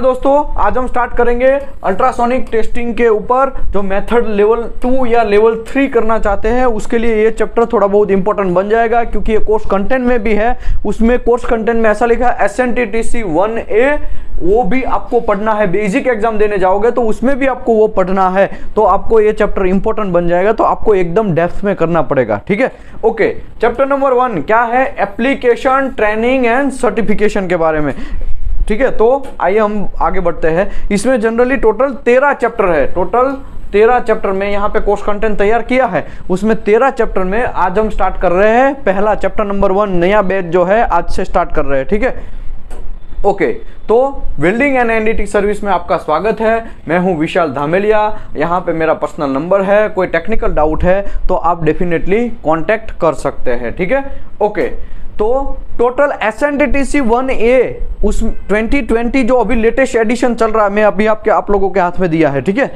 दोस्तों, आज हम स्टार्ट करेंगे अल्ट्रासोनिक टेस्टिंग के ऊपर। जो मेथड लेवल 2 या लेवल 3 करना चाहते हैं उसके लिए ये चैप्टर थोड़ा बहुत इंपॉर्टेंट बन जाएगा, क्योंकि ये कोर्स कंटेंट में भी है। उसमें कोर्स कंटेंट में ऐसा लिखा है SNTTC 1A, वो भी आपको पढ़ना है। बेसिक एग्जाम देने जाओगे तो उसमें भी आपको वो पढ़ना है, तो आपको ये चैप्टर इंपॉर्टेंट बन जाएगा, तो आपको एकदम डेप्थ में करना पड़ेगा। ठीक है, ओके। चैप्टर नंबर 1 क्या है? एप्लीकेशन ट्रेनिंग एंड सर्टिफिकेशन के बारे में। ठीक है, तो आइए हम आगे बढ़ते हैं। इसमें जनरली टोटल 13 चैप्टर है। टोटल 13 चैप्टर में यहाँ पे कोर्स कंटेंट तैयार किया है। उसमें 13 चैप्टर में आज हम स्टार्ट कर रहे हैं पहला चैप्टर नंबर 1। नया बैच जो है आज से स्टार्ट कर रहे हैं। ठीक है, ओके। तो वेल्डिंग एंड एनडीटी सर्विस में आपका स्वागत है। मैं हूं विशाल धामेलिया। यहाँ पे मेरा पर्सनल नंबर है। कोई टेक्निकल डाउट है तो आप डेफिनेटली कांटेक्ट कर सकते हैं। ठीक है, ओके। तो टोटल SNTTC 1A उस 2020 जो अभी लेटेस्ट एडिशन चल रहा है, मैं अभी आप लोगों के हाथ में दिया है। ठीक है,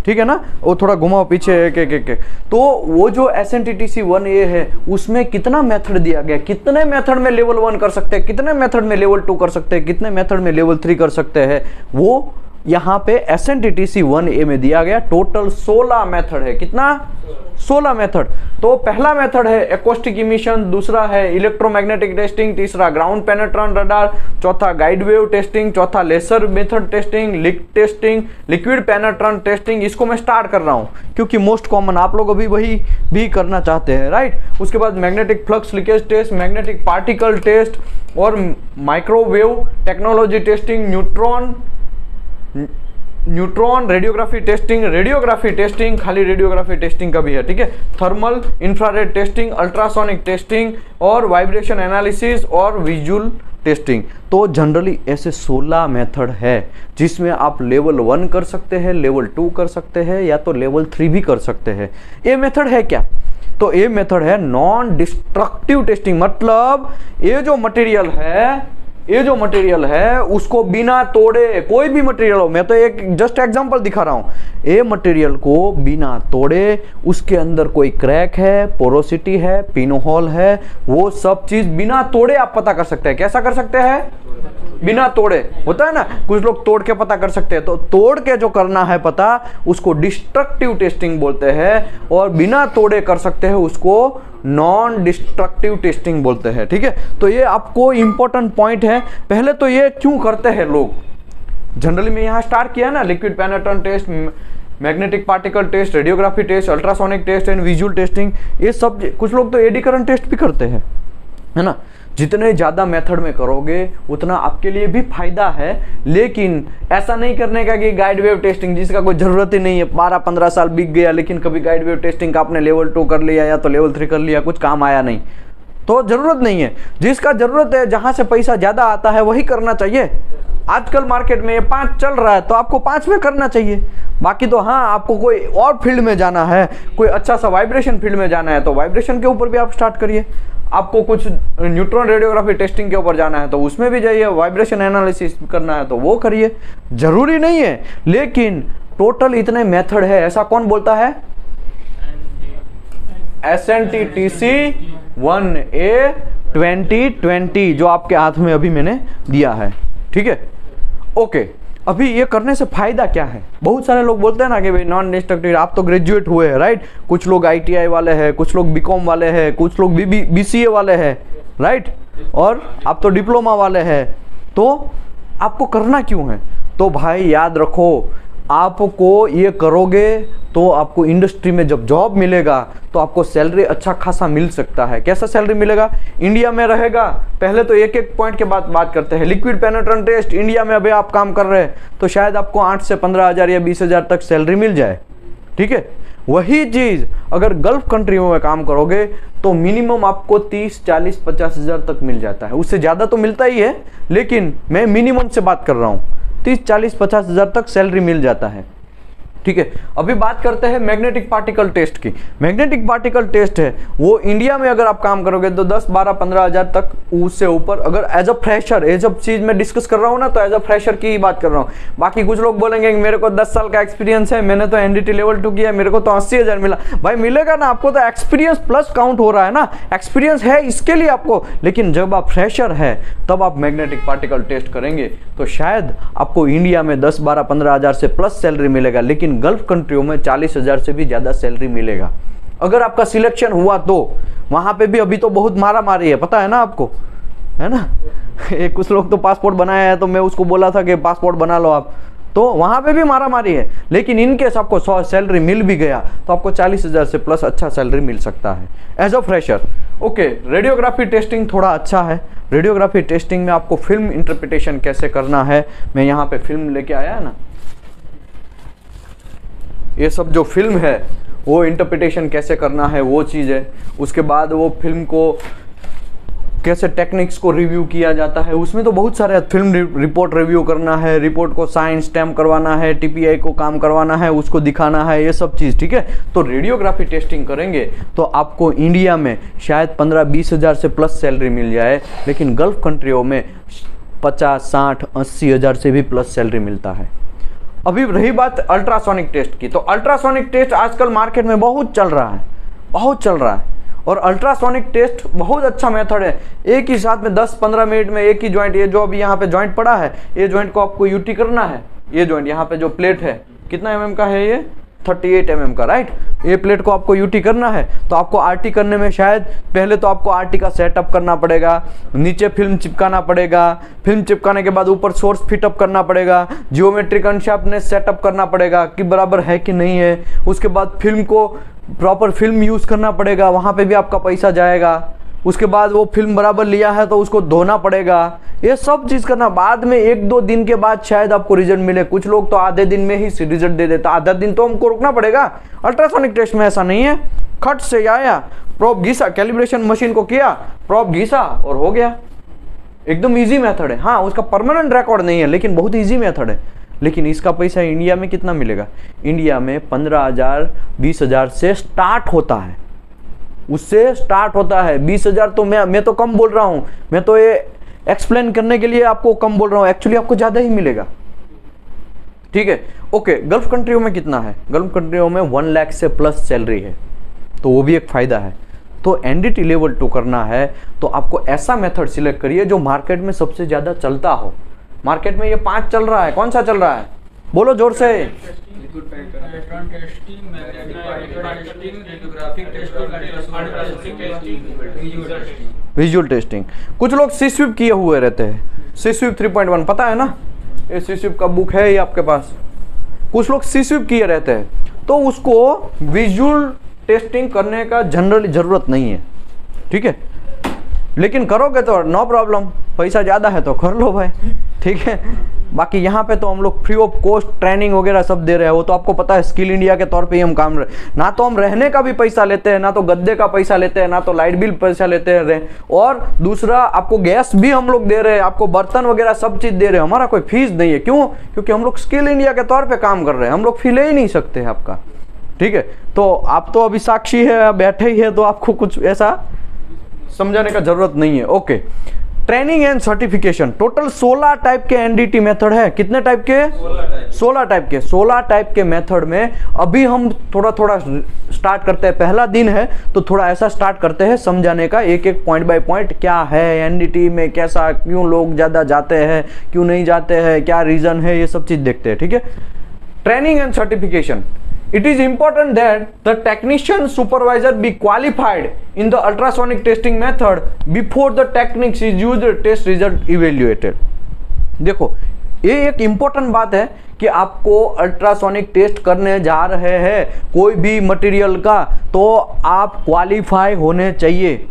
ठीक है ना, वो थोड़ा घुमाओ पीछे एक। तो वो जो SNTTC 1A है उसमें कितना मेथड दिया गया, कितने मेथड में लेवल 1 कर सकते हैं, कितने मेथड में लेवल 2 कर सकते हैं, कितने मेथड में लेवल 3 कर सकते हैं, वो यहाँ पे SNTTC 1A में दिया गया। टोटल 16 मेथड है। कितना? 16 मेथड। तो पहला मेथड है एक्वास्टिक इमिशन, दूसरा है इलेक्ट्रोमैग्नेटिक टेस्टिंग, तीसरा ग्राउंड पेनेट्रेंट रडार, चौथा गाइड वेव टेस्टिंग, चौथा laser method testing, liquid penetrant testing. इसको मैं स्टार्ट कर रहा हूँ क्योंकि मोस्ट कॉमन आप लोग अभी वही भी करना चाहते हैं, राइट। उसके बाद magnetic flux leakage test, magnetic particle test और microwave technology testing, neutron radiography testing, खाली रेडियोग्राफी टेस्टिंग का भी है। ठीक है, thermal infrared testing, ultrasonic testing और वाइब्रेशन एनालिसिस और विजुअल टेस्टिंग। तो जनरली ऐसे 16 मेथड है जिसमें आप लेवल 1 कर सकते हैं, लेवल 2 कर सकते हैं, या तो लेवल 3 भी कर सकते हैं। ये मेथड है क्या? तो ये मेथड है नॉन डिस्ट्रक्टिव टेस्टिंग। मतलब ये जो मटेरियल है उसको बिना तोड़े, कोई भी मटेरियल हो, मैं तो एक जस्ट एग्जांपल दिखा रहा हूं। ये मटेरियल को बिना तोड़े, उसके अंदर कोई क्रैक है, पोरोसिटी है, पिनहोल है, वो सब चीज बिना तोड़े आप पता कर सकते हैं। कैसा कर सकते हैं? बिना तोड़े। होता है ना, कुछ लोग तोड़ के पता कर सकते हैं, तो तोड़ के जो करना है पता, उसको डिस्ट्रक्टिव टेस्टिंग बोलते हैं, और बिना तोड़े कर सकते हैं उसको नॉन डिस्ट्रक्टिव टेस्टिंग बोलते हैं। ठीक है, तो ये आपको इंपॉर्टेंट पॉइंट है। पहले तो ये क्यों करते हैं लोग? जनरली मैं यहाँ स्टार्ट किया ना, liquid penetrant test, magnetic particle test, radiography test, ultrasonic test and visual testing, ये सब। कुछ लोग तो एडी करंट टेस्ट भी करते हैं, है ना। जितने ज़्यादा मेथड में करोगे उतना आपके लिए भी फायदा है, लेकिन ऐसा नहीं करने का कि गाइड वेव टेस्टिंग जिसका कोई ज़रूरत ही नहीं है, 12-15 साल बीत गया लेकिन कभी गाइड वेव टेस्टिंग का आपने लेवल 2 कर लिया या तो लेवल 3 कर लिया, कुछ काम आया नहीं, तो ज़रूरत नहीं है। जिसका ज़रूरत है, जहाँ से पैसा ज़्यादा आता है वही करना चाहिए। आजकल मार्केट में ये 5 चल रहा है तो आपको 5 में करना चाहिए। बाकी तो हाँ, आपको कोई और फील्ड में जाना है, कोई अच्छा सा वाइब्रेशन फील्ड में जाना है तो वाइब्रेशन के ऊपर भी आप स्टार्ट करिए। आपको कुछ न्यूट्रॉन रेडियोग्राफी टेस्टिंग के ऊपर जाना है तो उसमें भी जाइए। वाइब्रेशन एनालिसिस करना है तो वो करिए, जरूरी नहीं है। लेकिन टोटल इतने मेथड है, ऐसा कौन बोलता है? SNTTC 1A 2020 जो आपके हाथ में अभी मैंने दिया है। ठीक है, ओके। अभी ये करने से फायदा क्या है? बहुत सारे लोग बोलते हैं ना कि भाई नॉन डिस्ट्रक्टिव, आप तो ग्रेजुएट हुए हैं, राइट। कुछ लोग ITI वाले हैं, कुछ लोग BCom वाले हैं, कुछ लोग BCA वाले हैं, राइट, और आप तो डिप्लोमा वाले हैं। तो आपको करना क्यों है? तो भाई याद रखो, आपको ये करोगे तो आपको इंडस्ट्री में जब जॉब मिलेगा तो आपको सैलरी अच्छा खासा मिल सकता है। कैसा सैलरी मिलेगा? इंडिया में रहेगा। पहले तो एक एक पॉइंट के बात करते हैं। लिक्विड पेनेट्रेंट टेस्ट इंडिया में अभी आप काम कर रहे हैं तो शायद आपको 8 से 15,000 या 20,000 तक सैलरी मिल जाए। ठीक है, वही चीज़ अगर गल्फ कंट्रियों में काम करोगे तो मिनिमम आपको 30, 40, 50,000 तक मिल जाता है। उससे ज़्यादा तो मिलता ही है, लेकिन मैं मिनिमम से बात कर रहा हूँ। 30, 40, 50,000 तक सैलरी मिल जाता है। ठीक है, अभी बात करते हैं मैग्नेटिक पार्टिकल टेस्ट की। मैग्नेटिक पार्टिकल टेस्ट है वो इंडिया में अगर आप काम करोगे तो 10, 12, 15 हज़ार तक, उससे ऊपर अगर एज अ फ्रेशर, ये सब चीज़ मैं डिस्कस कर रहा हूँ ना, तो एज अ फ्रेशर की ही बात कर रहा हूँ। बाकी कुछ लोग बोलेंगे कि मेरे को 10 साल का एक्सपीरियंस है, मैंने तो एनडीटी लेवल 2 किया, मेरे को तो 80,000 मिला। भाई मिलेगा ना, आपको तो एक्सपीरियंस प्लस काउंट हो रहा है ना, एक्सपीरियंस है इसके लिए आपको। लेकिन जब आप फ्रेशर है तब आप मैग्नेटिक पार्टिकल टेस्ट करेंगे तो शायद आपको इंडिया में 10, 12, 15 हज़ार से प्लस सैलरी मिलेगा, लेकिन गल्फ कंट्रियों में 40,000 से भी ज़्यादा सैलरी मिलेगा अगर आपका सिलेक्शन हुआ तो। वहाँ पे भी अभी तो बहुत मारा मारी है, पता है ना आपको, है ना। एक कुछ लोग तो पासपोर्ट बनाया है, तो मैं उसको बोला था कि पासपोर्ट बना लो आप, तो वहाँ पे भी मारा मारी है। लेकिन इनकेस आपको 100 सैलरी मिल भी गया तो आपको 40,000 से प्लस अच्छा सैलरी मिल सकता है as a fresher. Okay, radiography testing थोड़ा अच्छा है। रेडियोग्राफी टेस्टिंग में आपको फिल्म इंटरप्रिटेशन कैसे करना है, मैं यहाँ पे फिल्म लेके आया है ना, ये सब जो फिल्म है वो इंटरप्रिटेशन कैसे करना है वो चीज़ है। उसके बाद वो फिल्म को कैसे टेक्निक्स को रिव्यू किया जाता है, उसमें तो बहुत सारे, फिल्म रिपोर्ट रिव्यू करना है, रिपोर्ट को साइन स्टैम्प करवाना है, टीपीआई को काम करवाना है, उसको दिखाना है, ये सब चीज़, ठीक है। तो रेडियोग्राफी टेस्टिंग करेंगे तो आपको इंडिया में शायद 15-20 हज़ार से प्लस सैलरी मिल जाए, लेकिन गल्फ कंट्रियों में 50, 60, 80 हज़ार से भी प्लस सैलरी मिलता है। अभी रही बात अल्ट्रासोनिक टेस्ट की, तो अल्ट्रासोनिक टेस्ट आजकल मार्केट में बहुत चल रहा है, बहुत चल रहा है। और अल्ट्रासोनिक टेस्ट बहुत अच्छा मेथड है। एक ही साथ में 10-15 मिनट में एक ही जॉइंट, ये जो अभी यहाँ पे जॉइंट पड़ा है, ये जॉइंट को आपको यूटी करना है। ये जॉइंट यहाँ पे जो प्लेट है कितना mm का है, ये 38 mm का, राइट। ये प्लेट को आपको यूटी करना है, तो आपको आरटी करने में शायद पहले तो आपको आरटी का सेटअप करना पड़ेगा, नीचे फिल्म चिपकाना पड़ेगा, फिल्म चिपकाने के बाद ऊपर सोर्स फिटअप करना पड़ेगा, जियोमेट्रिक अनशार्पनेस सेटअप करना पड़ेगा कि बराबर है कि नहीं है। उसके बाद फिल्म को प्रॉपर फिल्म यूज़ करना पड़ेगा, वहाँ पे भी आपका पैसा जाएगा। उसके बाद वो फिल्म बराबर लिया है तो उसको धोना पड़ेगा, ये सब चीज़ करना। बाद में 1-2 दिन के बाद शायद आपको रिजल्ट मिले। कुछ लोग तो आधे दिन में ही रिजल्ट दे देता, आधा दिन तो हमको रुकना पड़ेगा। अल्ट्रासोनिक टेस्ट में ऐसा नहीं है, खट से आया, प्रोब घिसा, कैलिब्रेशन मशीन को किया, प्रोब घिसा और हो गया। एकदम ईजी मेथड है। हाँ, उसका परमानेंट रिकॉर्ड नहीं है, लेकिन बहुत ईजी मेथड है। लेकिन इसका पैसा इंडिया में कितना मिलेगा? इंडिया में 15,000, 20,000 से स्टार्ट होता है, उससे स्टार्ट होता है। 20,000 तो मैं तो कम बोल रहा हूँ, मैं तो ये एक्सप्लेन करने के लिए आपको कम बोल रहा हूँ, एक्चुअली आपको ज़्यादा ही मिलेगा, ठीक है। ओके, गल्फ कंट्रियों में कितना है? गल्फ कंट्रियों में 1 लाख से प्लस सैलरी है, तो वो भी एक फ़ायदा है। तो एनडीटी लेवल 2 करना है तो आपको ऐसा मेथड सिलेक्ट करिए जो मार्केट में सबसे ज़्यादा चलता हो। मार्केट में ये 5 चल रहा है, कौन सा चल रहा है? बोलो जोर से। Visual testing. कुछ लोग सीस्विप किए हुए रहते हैं, सीस्विप 3.1 पता है ना, ये सीस्विप का बुक है ये आपके पास। कुछ लोग सीस्विप किए रहते हैं, तो उसको विजुअल टेस्टिंग करने का जनरली ज़रूरत नहीं है, ठीक है। लेकिन करोगे तो नो प्रॉब्लम, पैसा ज़्यादा है तो कर लो भाई, ठीक है। बाकी यहाँ पे तो हम लोग फ्री ऑफ कॉस्ट ट्रेनिंग वगैरह सब दे रहे हैं, वो तो आपको पता है, स्किल इंडिया के तौर पे ही हम काम रहे। ना तो हम रहने का भी पैसा लेते हैं, ना तो गद्दे का पैसा लेते हैं, ना तो लाइट बिल पैसा लेते हैं, और दूसरा आपको गैस भी हम लोग दे रहे हैं, आपको बर्तन वगैरह सब चीज़ दे रहे हैं, हमारा कोई फीस नहीं है। क्यों? क्योंकि हम लोग स्किल इंडिया के तौर पर काम कर रहे हैं, हम लोग फी ले ही नहीं सकते आपका, ठीक है। तो आप तो अभी साक्षी है, बैठे ही है, तो आपको कुछ ऐसा समझाने का जरूरत नहीं है। Okay, training and certification, total 16 type के एनडीटी मेथड है। कितने टाइप के? 16 टाइप के। 16 टाइप के मेथड में अभी हम थोड़ा थोड़ा स्टार्ट करते हैं, पहला दिन है तो थोड़ा ऐसा स्टार्ट करते हैं समझाने का, एक एक पॉइंट बाय पॉइंट, क्या है एनडीटी में, कैसा, क्यों लोग ज़्यादा जाते हैं, क्यों नहीं जाते हैं, क्या रीज़न है, ये सब चीज़ देखते हैं, ठीक है। Training and certification, it is important that the technician supervisor be qualified in the ultrasonic testing method before the techniques is used, test result evaluated। देखो, ये एक इम्पोर्टेंट बात है कि आपको अल्ट्रासोनिक टेस्ट करने जा रहे हैं कोई भी मटेरियल का, तो आप क्वालिफाई होने चाहिए।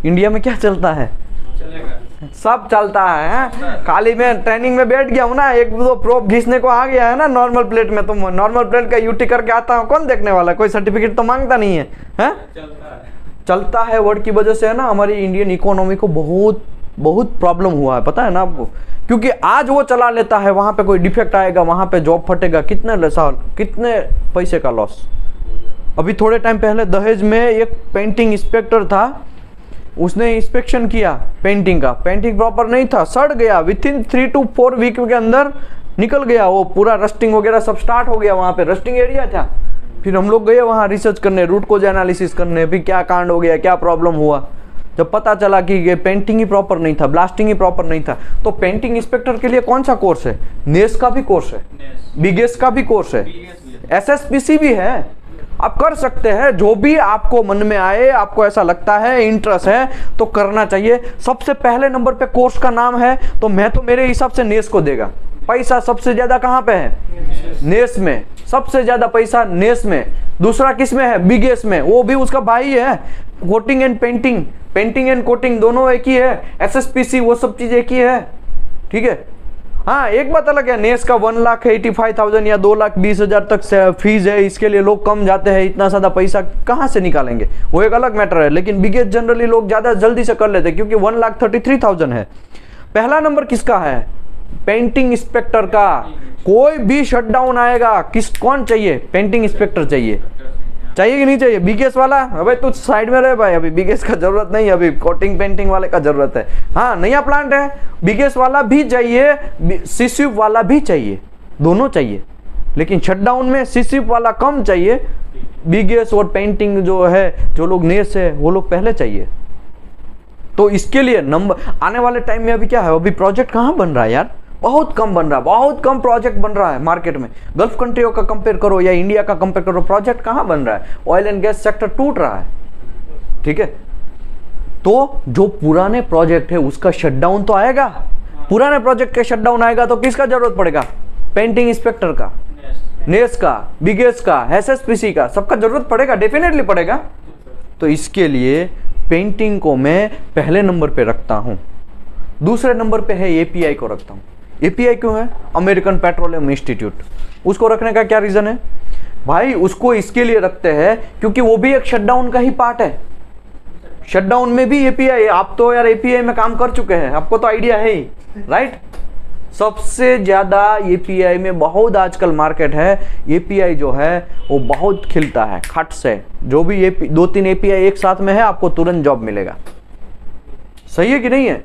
इंडिया में क्या चलता है? सब चलता है। खाली मैं ट्रेनिंग में बैठ गया हूँ ना, 1-2 प्रोब घिसने को आ गया है ना नॉर्मल प्लेट में, तो नॉर्मल प्लेट का यूटी करके आता हूँ, कौन देखने वाला? कोई सर्टिफिकेट तो मांगता नहीं है, हैं? चलता है वर्ड की वजह से है ना, हमारी इंडियन इकोनॉमी को बहुत बहुत प्रॉब्लम हुआ है, पता है ना आपको, क्योंकि आज वो चला लेता है, वहां पे कोई डिफेक्ट आएगा, वहां पे जॉब फटेगा, कितने पैसे का लॉस। अभी थोड़े टाइम पहले दहेज में एक पेंटिंग इंस्पेक्टर था, उसने इंस्पेक्शन किया पेंटिंग का, पेंटिंग प्रॉपर नहीं था, सड़ गया, विद इन 3 to 4 वीक के अंदर निकल गया, वो पूरा रस्टिंग वगैरह सब स्टार्ट हो गया, वहां पे रस्टिंग एरिया था। फिर हम लोग गए वहां रिसर्च करने, रूट कोज एनालिसिस करने, भी क्या कांड हो गया, क्या प्रॉब्लम हुआ। जब पता चला कि ये पेंटिंग ही प्रॉपर नहीं था, ब्लास्टिंग ही प्रॉपर नहीं था। तो पेंटिंग इंस्पेक्टर के लिए कौन सा कोर्स है? नेस का भी कोर्स है, बिगेस का भी कोर्स है, SSPC भी है। आप कर सकते हैं, जो भी आपको मन में आए, आपको ऐसा लगता है, इंटरेस्ट है तो करना चाहिए। सबसे पहले नंबर पे कोर्स का नाम है, तो मैं तो मेरे हिसाब से नेस को देगा। पैसा सबसे ज्यादा कहां पे है? नेस में, सबसे ज्यादा पैसा नेस में। दूसरा किस में है? बिगेस में, वो भी उसका भाई है। Coating and painting, painting and coating दोनों एक ही है। SSPC वो सब चीज एक ही है, ठीक है। हाँ, एक बात अलग है, नेस का 1,85,000 या 2,20,000 तक फीस है, इसके लिए लोग कम जाते हैं, इतना ज्यादा पैसा कहाँ से निकालेंगे, वो एक अलग मैटर है। लेकिन बिगेस्ट जनरली लोग ज्यादा जल्दी से कर लेते हैं, क्योंकि 1,33,000 है। पहला नंबर किसका है? पेंटिंग इंस्पेक्टर का। कोई भी शटडाउन आएगा, कौन चाहिए? पेंटिंग इंस्पेक्टर चाहिए कि नहीं चाहिए? बीकेएस वाला, अबे तू साइड में रहे भाई, अभी बीकेएस का जरूरत नहीं, अभी कोटिंग पेंटिंग वाले का जरूरत है। हाँ, नया प्लांट है, बीकेएस वाला भी चाहिए, सीस्विप वाला भी चाहिए, दोनों चाहिए। लेकिन शटडाउन में सीस्विप वाला कम चाहिए, बीकेएस और पेंटिंग जो है, जो लोग नेस है, वो लोग पहले चाहिए। तो इसके लिए नंबर आने वाले टाइम में अभी क्या है, अभी प्रोजेक्ट कहाँ बन रहा है यार? बहुत कम बन रहा है, बहुत कम प्रोजेक्ट बन रहा है मार्केट में। गल्फ कंट्रियों का कंपेयर करो या इंडिया का कंपेयर करो, प्रोजेक्ट कहाँ बन रहा है? ऑयल एंड गैस सेक्टर टूट रहा है, ठीक है। तो जो पुराने प्रोजेक्ट है उसका शटडाउन तो आएगा, पुराने प्रोजेक्ट का शटडाउन आएगा तो किसका जरूरत पड़ेगा? पेंटिंग इंस्पेक्टर का, नेस का, बिगेस का, SSPC का, सबका जरूरत पड़ेगा, डेफिनेटली पड़ेगा। तो इसके लिए पेंटिंग को मैं पहले नंबर पे रखता हूं। दूसरे नंबर पे है API को रखता हूं। API क्यों है? American petroleum institute. उसको रखने का क्या रीजन है भाई? उसको इसके लिए रखते हैं क्योंकि वो भी एक शटडाउन का ही पार्ट है। शटडाउन में भी API है। आप तो यार API में काम कर चुके हैं, आपको तो आइडिया है ही, राइट। सबसे ज्यादा API में बहुत आजकल मार्केट है। API जो है वो बहुत खिलता है खट से। जो भी 2-3 API एक साथ में है, आपको तुरंत जॉब मिलेगा। सही है कि नहीं है?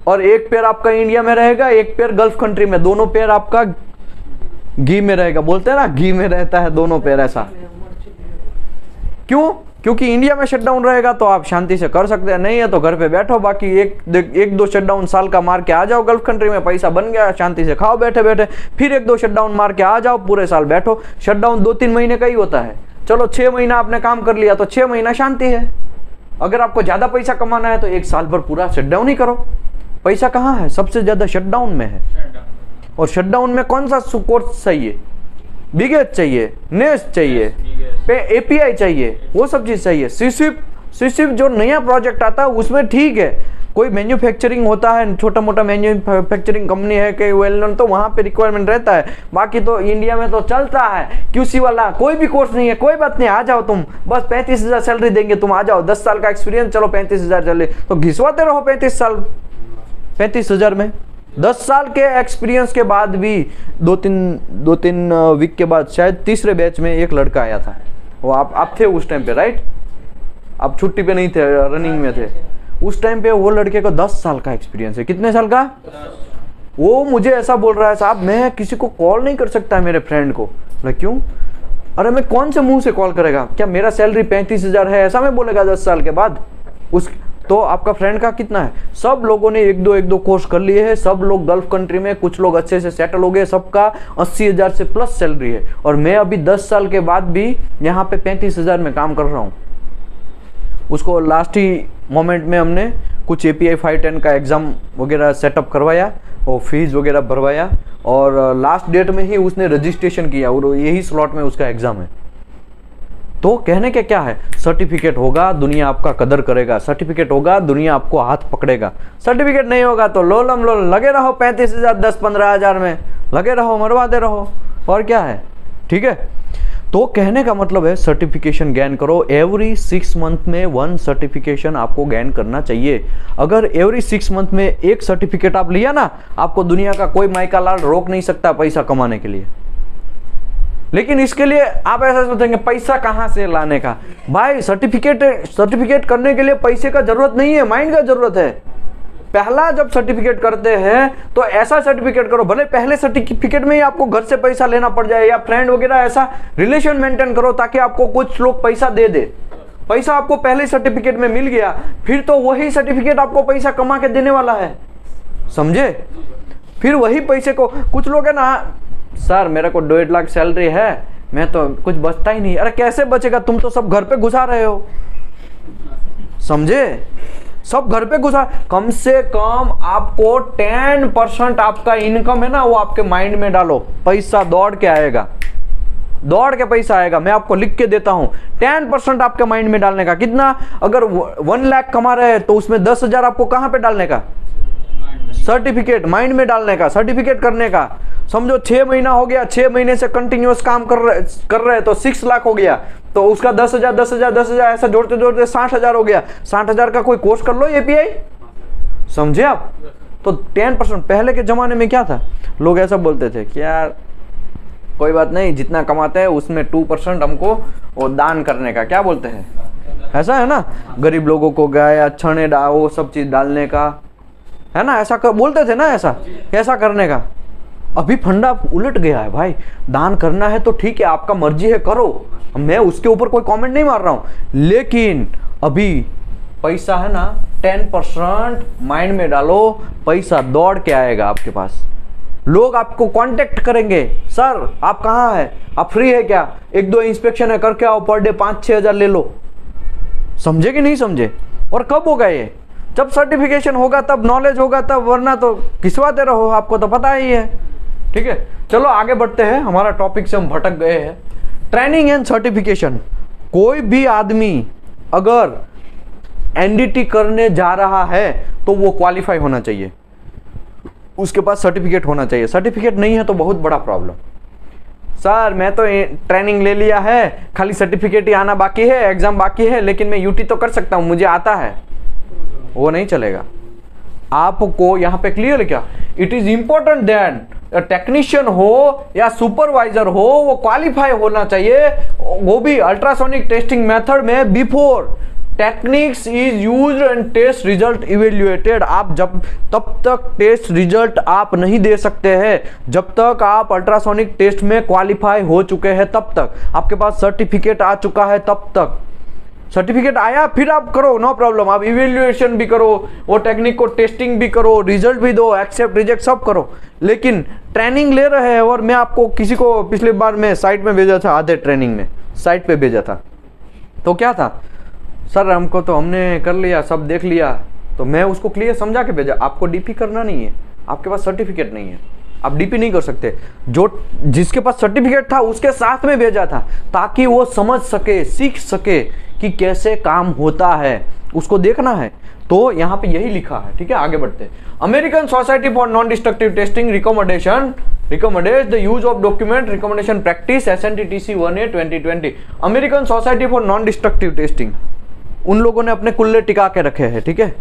और एक पैर आपका इंडिया में रहेगा, एक पैर गल्फ कंट्री में, दोनों पैर आपका घी में रहेगा। बोलते हैं ना, घी में रहता है दोनों पैर, ऐसा क्यों? क्योंकि इंडिया में शटडाउन रहेगा तो आप शांति से कर सकते हैं, नहीं है तो घर पे बैठो। बाकी एक दो शटडाउन साल का मार के आ जाओ गल्फ कंट्री में, पैसा बन गया, शांति से खाओ बैठे बैठे। फिर 1-2 शटडाउन मार के आ जाओ, पूरे साल बैठो। शटडाउन 2-3 महीने का ही होता है। चलो 6 महीना आपने काम कर लिया तो 6 महीना शांति है। अगर आपको ज्यादा पैसा कमाना है तो 1 साल भर पूरा शटडाउन ही करो। पैसा कहाँ है? सबसे ज्यादा शटडाउन में है। और शटडाउन में कौन सा कोर्स चाहिए? बिगेस चाहिए, नेस चाहिए, API चाहिए, वो सब चीज चाहिए। सीस्विप जो नया प्रोजेक्ट आता है उसमें ठीक है, कोई मैन्युफैक्चरिंग होता है, छोटा मोटा मैन्युफैक्चरिंग कंपनी है कि वेल नोन, तो वहां पे रिक्वायरमेंट रहता है। बाकी तो इंडिया में तो चलता है QC वाला, कोई भी कोर्स नहीं है, कोई बात नहीं, आ जाओ तुम, बस 35,000 सैलरी देंगे, तुम आ जाओ, 10 साल का एक्सपीरियंस, चलो 35,000 सैलरी, तो घिसवाते रहो 35,000 में। 10 साल के एक्सपीरियंस के बाद भी 2-3 वीक के बाद शायद तीसरे बैच में एक लड़का आया था। वो आप थे उस टाइम पे, राइट? आप छुट्टी पे नहीं थे, रनिंग में थे उस टाइम पे। वो लड़के को 10 साल का एक्सपीरियंस है। कितने साल का? वो मुझे ऐसा बोल रहा है, साहब मैं किसी को कॉल नहीं कर सकता मेरे फ्रेंड को। क्यों? अरे मैं कौन से मुंह से कॉल करेगा? क्या मेरा सैलरी 35,000 है, ऐसा मैं बोलेगा 10 साल के बाद? तो आपका फ्रेंड का कितना है? सब लोगों ने एक दो कोर्स कर लिए हैं, सब लोग गल्फ कंट्री में, कुछ लोग अच्छे से सेटल हो गए, सबका 80,000 से प्लस सैलरी है। और मैं अभी 10 साल के बाद भी यहाँ पे 35,000 में काम कर रहा हूँ। उसको लास्ट ही मोमेंट में हमने कुछ API 510 का एग्जाम वगैरह सेटअप करवाया और फीस वगैरह भरवाया, और लास्ट डेट में ही उसने रजिस्ट्रेशन किया और यही स्लॉट में उसका एग्जाम है। तो कहने के क्या है? सर्टिफिकेट होगा दुनिया आपका कदर करेगा, सर्टिफिकेट होगा दुनिया आपको हाथ पकड़ेगा। सर्टिफिकेट नहीं होगा तो लोलम लोल लगे रहो 35,000 10-15 हज़ार में लगे रहो, मरवाते रहो, और क्या है, ठीक है। तो कहने का मतलब है सर्टिफिकेशन गेन करो, एवरी 6 मंथ में 1 सर्टिफिकेशन आपको गेन करना चाहिए। अगर एवरी 6 मंथ में एक सर्टिफिकेट आप लिया ना, आपको दुनिया का कोई माइका लाल रोक नहीं सकता पैसा कमाने के लिए। लेकिन इसके लिए आप ऐसा सोचेंगे पैसा कहां से लाने का, भाई सर्टिफिकेट करने के लिए पैसे का जरूरत नहीं है, माइंड का जरूरत है। पहला जब सर्टिफिकेट करते हैं तो ऐसा सर्टिफिकेट करो, भले पहले सर्टिफिकेट में ही आपको घर से पैसा लेना पड़ जाए या फ्रेंड वगैरह, ऐसा रिलेशन मेंटेन करो ताकि आपको कुछ लोग पैसा दे दे। पैसा आपको पहले सर्टिफिकेट में मिल गया, फिर तो वही सर्टिफिकेट आपको पैसा कमा के देने वाला है, समझे। फिर वही पैसे को कुछ लोग है ना, सर मेरे को 1.5 लाख सैलरी है, मैं तो कुछ बचता ही नहीं। अरे कैसे बचेगा, तुम तो सब घर पे घुसा रहे हो, समझे, सब घर पे घुसा। कम से कम आपको 10% आपका इनकम है ना, वो आपके माइंड में डालो, पैसा दौड़ के आएगा, दौड़ के पैसा आएगा। मैं आपको लिख के देता हूं, 10% आपके माइंड में डालने का। कितना, अगर 1 लाख कमा रहे हैं तो उसमें 10,000 आपको कहां पे डालने का, सर्टिफिकेट, माइंड में डालने का, सर्टिफिकेट करने का। समझो 6 महीना हो गया, 6 महीने से कंटिन्यूअस काम कर रहे तो 6 लाख हो गया, तो उसका 10,000 ऐसा जोड़ते जोड़ते 60,000 हो गया। 60,000 का कोई कोर्स कर लो एपीआई, समझे आप। तो 10%, पहले के जमाने में क्या था, लोग ऐसा बोलते थे कि यार कोई बात नहीं, जितना कमाते हैं उसमें 2% हमको वो दान करने का, क्या बोलते हैं, ऐसा है ना, गरीब लोगों को गाय छने वो सब चीज डालने का, है ना, ऐसा बोलते थे ना, ऐसा करने का। अभी फंडा उलट गया है भाई, दान करना है तो ठीक है, आपका मर्जी है करो, मैं उसके ऊपर कोई कमेंट नहीं मार रहा हूं। लेकिन अभी पैसा है ना, 10% माइंड में डालो, पैसा दौड़ के आएगा आपके पास। लोग आपको कांटेक्ट करेंगे, सर आप कहाँ है, आप फ्री है क्या, 1-2 इंस्पेक्शन है करके आओ, पर डे 5-6 हज़ार ले लो, समझे कि नहीं समझे। और कब होगा ये, जब सर्टिफिकेशन होगा तब, नॉलेज होगा तब, वरना तो घिसवाते रहो, आपको तो पता ही है। ठीक है, चलो आगे बढ़ते हैं, हमारा टॉपिक से हम भटक गए हैं। ट्रेनिंग एंड सर्टिफिकेशन, कोई भी आदमी अगर एनडीटी करने जा रहा है तो वो क्वालिफाई होना चाहिए, उसके पास सर्टिफिकेट होना चाहिए। सर्टिफिकेट नहीं है तो बहुत बड़ा प्रॉब्लम। सर मैं तो ट्रेनिंग ले लिया है, खाली सर्टिफिकेट ही आना बाकी है, एग्जाम बाकी है, लेकिन मैं यूटी तो कर सकता हूं, मुझे आता है, वो नहीं चलेगा। आपको यहां पे क्लियर है क्या, it is important that technician हो या सुपरवाइजर हो, वो क्वालिफाई होना चाहिए, वो भी अल्ट्रासोनिक टेस्टिंग मेथड में before techniques is used and test result evaluated. आप जब तब तक टेस्ट रिजल्ट आप नहीं दे सकते हैं जब तक आप अल्ट्रासोनिक टेस्ट में क्वालिफाई हो चुके हैं, तब तक आपके पास सर्टिफिकेट आ चुका है, तब तक सर्टिफिकेट आया फिर आप करो, नो प्रॉब्लम, आप इवेल्युएशन भी करो, वो टेक्निक को टेस्टिंग भी करो, रिजल्ट भी दो, एक्सेप्ट रिजेक्ट सब करो। लेकिन ट्रेनिंग ले रहे हैं, और मैं आपको किसी को पिछली बार मैं साइट में भेजा था, आधे ट्रेनिंग में साइट पे भेजा था, तो क्या था, सर हमको तो हमने कर लिया, सब देख लिया, तो मैं उसको क्लियर समझा के भेजा, आपको डीपी करना नहीं है, आपके पास सर्टिफिकेट नहीं है, आप डीपी नहीं कर सकते। जो जिसके पास सर्टिफिकेट था उसके साथ में भेजा था, ताकि वो समझ सके, सीख सके कि कैसे काम होता है, उसको देखना है। तो यहाँ पे यही लिखा है, ठीक है, आगे बढ़ते हैं। American society for non destructive testing recommended the use of document recommendation practice SNTTC 1A 2020। American society for non destructive testing, उन लोगों ने अपने कुल्ले टिका के रखे हैं, ठीक है।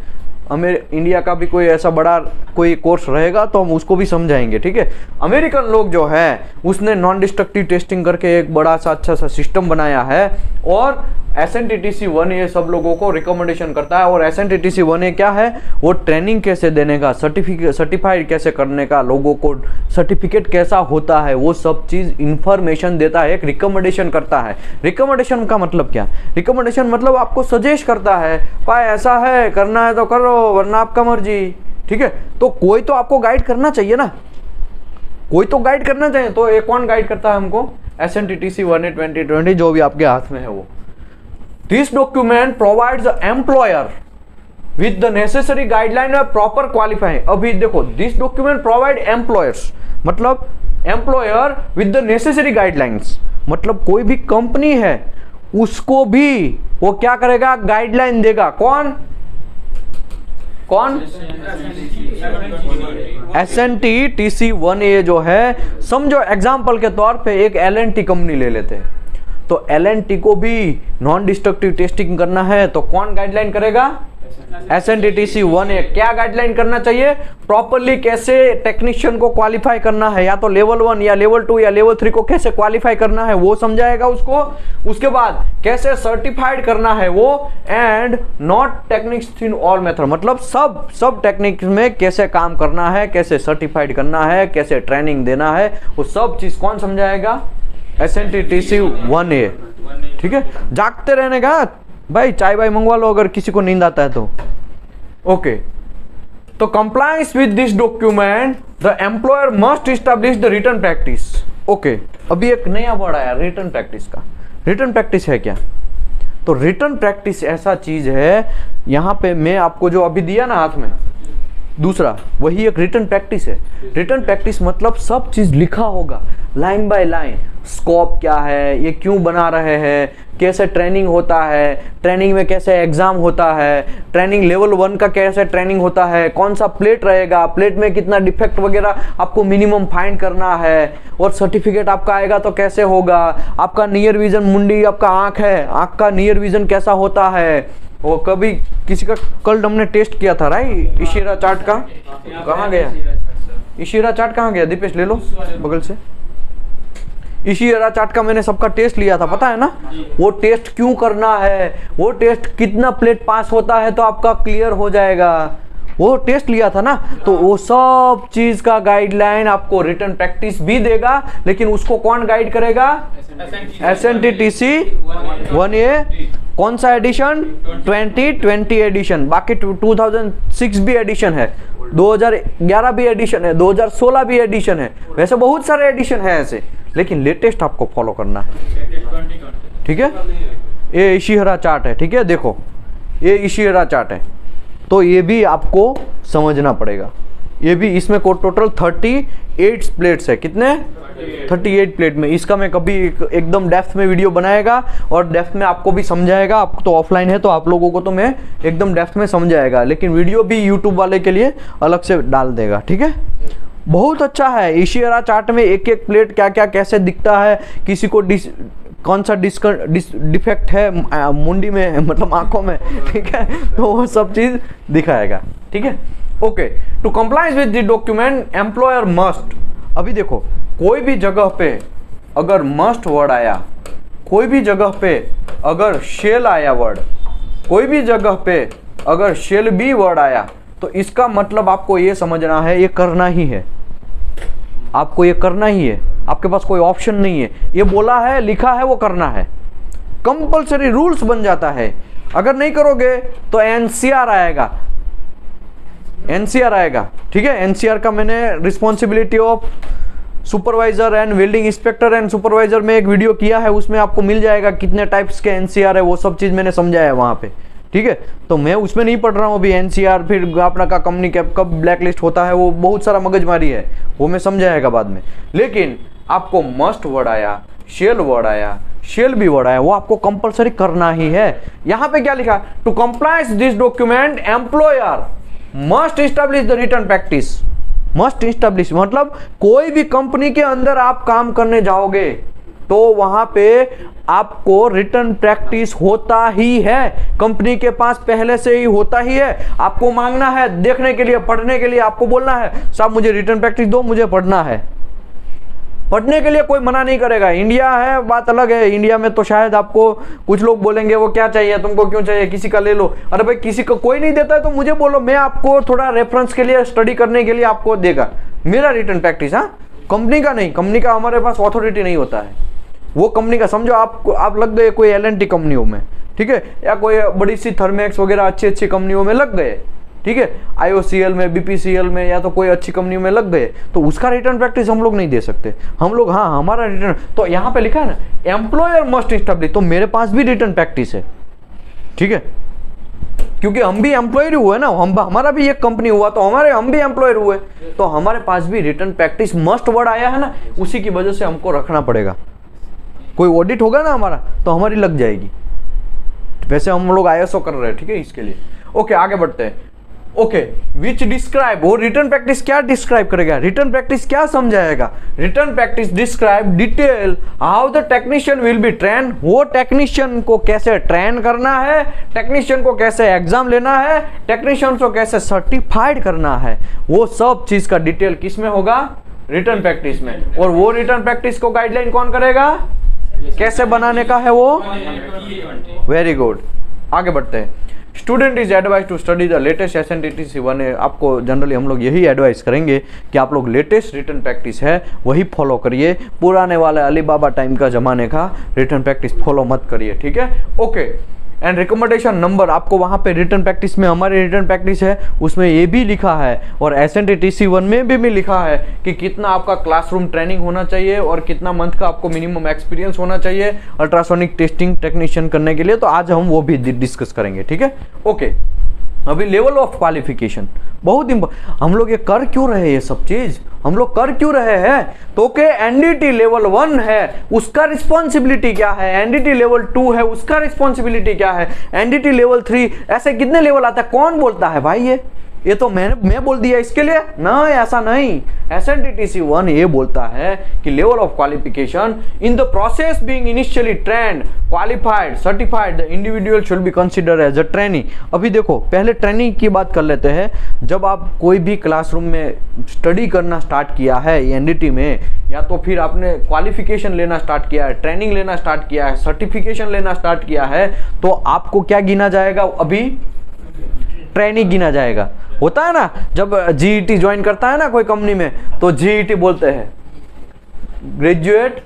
इंडिया का भी कोई ऐसा बड़ा कोई कोर्स रहेगा तो हम उसको भी समझाएंगे, ठीक है। अमेरिकन लोग जो है उसने नॉन डिस्ट्रक्टिव टेस्टिंग करके एक बड़ा सा अच्छा सा सिस्टम बनाया है, और SNTTC 1A सब लोगों को रिकमेंडेशन करता है। और SNTTC 1A क्या है, वो ट्रेनिंग कैसे देने का, सर्टिफाइड कैसे करने का, लोगों को सर्टिफिकेट कैसा होता है, वो सब चीज इंफॉर्मेशन देता है, एक रिकमेंडेशन करता है। रिकमेंडेशन का मतलब क्या, रिकमेंडेशन मतलब आपको सजेस्ट करता है, भाई ऐसा है, करना है तो करो, वरना आपका मर्जी, ठीक है। तो कोई तो आपको गाइड करना चाहिए ना, कोई तो गाइड करना चाहिए। तो एक कौन गाइड करता है हमको, SNTTC 1A 2020, जो भी आपके हाथ में है वो। This document provides the employer with the necessary guideline of proper qualifying। अभी देखो, this document provide employers, मतलब employer with the necessary guidelines, मतलब कोई भी कंपनी है उसको भी वो क्या करेगा, गाइडलाइन देगा। कौन SNTTC 1A जो है, समझो एग्जाम्पल के तौर पे एक LNT कंपनी ले लेते हैं। तो LNT को भी नॉन डिस्ट्रक्टिव टेस्टिंग करना है तो कौन गाइडलाइन करेगा? SNTTC 1A। क्या गाइडलाइन करना चाहिए? प्रॉपरली कैसे टेक्नीशियन को क्वालिफाई करना है, या तो लेवल 1 या लेवल 2 या लेवल 3 को कैसे क्वालिफाई करना है वो समझाएगा उसको। उसके बाद कैसे सर्टिफाइड करना है वो, and not techniques in all method, मतलब सब टेक्निक्स में कैसे काम करना है, कैसे सर्टिफाइड करना है, कैसे ट्रेनिंग देना है, वो सब चीज कौन समझाएगा? SNTTC 1A। ठीक है, जागते रहने का भाई, चाय भाई मंगवा लो अगर किसी को नींद आता है तो। ओके, तो compliance with this document the employer must establish the written practice. Okay, अभी एक नया वर्ड आया रिटर्न प्रैक्टिस का। रिटर्न प्रैक्टिस है क्या? तो रिटर्न प्रैक्टिस ऐसा चीज है, यहां पे मैं आपको जो अभी दिया ना हाथ में दूसरा, वही एक रिटर्न प्रैक्टिस है। रिटर्न प्रैक्टिस मतलब सब चीज लिखा होगा लाइन बाय लाइन, स्कोप क्या है, ये क्यों बना रहे हैं, कैसे ट्रेनिंग होता है, ट्रेनिंग में कैसे एग्जाम होता है, ट्रेनिंग लेवल 1 का कैसे ट्रेनिंग होता है, कौन सा प्लेट रहेगा, प्लेट में कितना डिफेक्ट वगैरह आपको मिनिमम फाइंड करना है, और सर्टिफिकेट आपका आएगा तो कैसे होगा, आपका नियर विजन, मुंडी आपका आंख है, आंख का नियर विजन कैसा होता है। वो कभी किसी का कल हमने टेस्ट किया था राइट, इशिरा चार्ट का। कहाँ गया इशिरा चार्ट? कहाँ गया दीपेश? ले लो बगल से। इशिरा चार्ट का मैंने सबका टेस्ट लिया था, पता है ना? वो टेस्ट क्यों करना है, वो टेस्ट कितना प्लेट पास होता है तो आपका क्लियर हो जाएगा, वो टेस्ट लिया था ना। तो वो सब चीज का गाइडलाइन आपको रिटर्न प्रैक्टिस भी देगा, लेकिन उसको कौन गाइड करेगा? SNTTC 1A। कौन सा एडिशन? 2020 एडिशन। बाकी 2006 भी एडिशन है, 2011 भी एडिशन है, 2016 भी एडिशन है, वैसे बहुत सारे एडिशन है ऐसे, लेकिन लेटेस्ट आपको फॉलो करना है। ठीक है, ये इशिरा चार्ट है। ठीक है, देखो ये इशिरा चार्ट है, तो ये भी आपको समझना पड़ेगा। ये भी, इसमें को टोटल 38 प्लेट्स है। कितने? 38 प्लेट में। इसका मैं कभी एकदम डेप्थ में वीडियो बनाएगा और डेप्थ में आपको भी समझाएगा। आपको तो ऑफलाइन है तो आप लोगों को तो मैं एकदम डेप्थ में समझाएगा, लेकिन वीडियो भी यूट्यूब वाले के लिए अलग से डाल देगा। ठीक है, बहुत अच्छा है। इशिरा चार्ट में एक एक प्लेट क्या क्या कैसे दिखता है, किसी को कौन सा डिफेक्ट है मुंडी में, मतलब आंखों में, ठीक है, तो वो सब चीज दिखाएगा। ठीक है, okay. To complies with the document employer must. अभी देखो, कोई भी जगह पे अगर मस्ट वर्ड आया, कोई भी जगह पे अगर शेल आया वर्ड, कोई भी जगह पे अगर शेल बी वर्ड आया, तो इसका मतलब आपको ये समझना है ये करना ही है, आपको ये करना ही है, आपके पास कोई ऑप्शन नहीं है। ये बोला है, लिखा है, वो करना है, कंपल्सरी रूल्स बन जाता है। अगर नहीं करोगे तो एनसीआर आएगा, एनसीआर आएगा। ठीक है, एनसीआर का मैंने responsibility of supervisor and welding inspector and supervisor में एक वीडियो किया है, उसमें आपको मिल जाएगा कितने टाइप्स के एनसीआर है, वो सब चीज मैंने समझाया है वहां पे। ठीक है, तो मैं उसमें नहीं पढ़ रहा हूँ अभी एनसीआर, फिर अपना का कंपनी कैप कब ब्लैकलिस्ट होता है, वो बहुत सारा मगजमारी है, वो मैं समझाएगा बाद में। लेकिन आपको मस्ट वर्ड आया, शेल वर्ड आया, शेल बी वर्ड आया, वो आपको कंपलसरी करना ही है। यहां पे क्या लिखा? To complies this document employer must establish the written practice. Must establish मतलब कोई भी कंपनी के अंदर आप काम करने जाओगे तो वहां पे आपको रिटर्न प्रैक्टिस होता ही है, कंपनी के पास पहले से ही होता ही है। आपको मांगना है देखने के लिए, पढ़ने के लिए, आपको बोलना है साहब मुझे रिटर्न प्रैक्टिस दो, मुझे पढ़ना है। पढ़ने के लिए कोई मना नहीं करेगा। इंडिया है, बात अलग है, इंडिया में तो शायद आपको कुछ लोग बोलेंगे वो क्या चाहिए तुमको, क्यों चाहिए, किसी का ले लो। अरे भाई किसी को कोई नहीं देता है तो मुझे बोलो, मैं आपको थोड़ा रेफरेंस के लिए, स्टडी करने के लिए आपको देगा मेरा रिटर्न प्रैक्टिस। हाँ, कंपनी का नहीं, कंपनी का हमारे पास अथॉरिटी नहीं होता है, वो कंपनी का। समझो आप लग गए कोई LNT कंपनियों में, ठीक है, या कोई बड़ी सी थर्मैक्स वगैरह अच्छी अच्छी कंपनियों में लग गए, ठीक है, IOCL में, BPCL में, या तो कोई अच्छी कंपनी में लग गए, तो उसका रिटर्न प्रैक्टिस हम लोग नहीं दे सकते। हम लोग, हाँ, हमारा रिटर्न, तो यहाँ पे लिखा है ना एम्प्लॉयर मस्ट इस्टेब्लिश, तो मेरे पास भी रिटर्न प्रैक्टिस है। ठीक है, क्योंकि हम भी एम्प्लॉयर हुए ना, हमारा भी एक कंपनी हुआ तो हम भी एम्प्लॉयर हुए, तो हमारे पास भी रिटर्न प्रैक्टिस मस्ट वर्ड आया है ना, उसी की वजह से हमको रखना पड़ेगा। कोई ऑडिट होगा ना हमारा तो हमारी लग जाएगी। वैसे हम लोग ISO कर रहे हैं, ठीक है, इसके लिए। ओके, आगे बढ़ते हैं। ओके, विच डिस्क्राइब, वो रिटर्न प्रैक्टिस क्या डिस्क्राइब करेगा, रिटर्न प्रैक्टिस क्या समझाएगा, return practice describe detail how the technician will be train, वो टेक्नीशियन को कैसे ट्रेन करना है, टेक्नीशियन को कैसे एग्जाम लेना है, टेक्नीशियन को कैसे सर्टिफाइड करना है, वो सब चीज का डिटेल किस में होगा, रिटर्न प्रैक्टिस में। और वो रिटर्न प्रैक्टिस को गाइडलाइन कौन करेगा, कैसे बनाने का है वो, वेरी गुड। आगे बढ़ते हैं। Student is advise to study the latest SNTTC 1A। आपको जनरली हम लोग यही एडवाइस करेंगे कि आप लोग लेटेस्ट रिटर्न प्रैक्टिस है वही फॉलो करिए, पुराने वाले अलीबाबा टाइम का जमाने का रिटर्न प्रैक्टिस फॉलो मत करिए, ठीक है। ओके, एंड रिकमेंडेशन नंबर आपको वहाँ पे रिटर्न प्रैक्टिस में, हमारी रिटर्न प्रैक्टिस है उसमें ये भी लिखा है और SNTTC 1 में भी लिखा है कि कितना आपका क्लासरूम ट्रेनिंग होना चाहिए और कितना मंथ का आपको मिनिमम एक्सपीरियंस होना चाहिए अल्ट्रासोनिक टेस्टिंग टेक्नीशियन करने के लिए। तो आज हम वो भी डिस्कस करेंगे, ठीक है। ओके, अभी लेवल ऑफ क्वालिफिकेशन बहुत इंपॉर्टेंट। हम लोग ये कर क्यों रहे, ये सब चीज हम लोग कर क्यों रहे हैं, तो के NDT लेवल 1 है उसका रिस्पॉन्सिबिलिटी क्या है, NDT लेवल 2 है उसका रिस्पॉन्सिबिलिटी क्या है, NDT लेवल 3, ऐसे कितने लेवल आता है, कौन बोलता है भाई, ये तो मैं बोल दिया इसके लिए ना, ऐसा नहीं। SNTTC 1 ये बोलता है कि level of qualification in the process being initially trained qualified certified the individual should be consider as a trainee. अभी देखो, पहले ट्रेनिंग की बात कर लेते हैं। जब आप कोई भी क्लासरूम में स्टडी करना स्टार्ट किया है NDT में, या तो फिर आपने क्वालिफिकेशन लेना स्टार्ट किया है, ट्रेनिंग लेना स्टार्ट किया है, सर्टिफिकेशन लेना स्टार्ट किया है, तो आपको क्या गिना जाएगा, अभी ट्रेनिंग गिना जाएगा। होता है ना, जब GET ज्वाइन करता है ना कोई कंपनी में, तो GET बोलते हैं ग्रेजुएट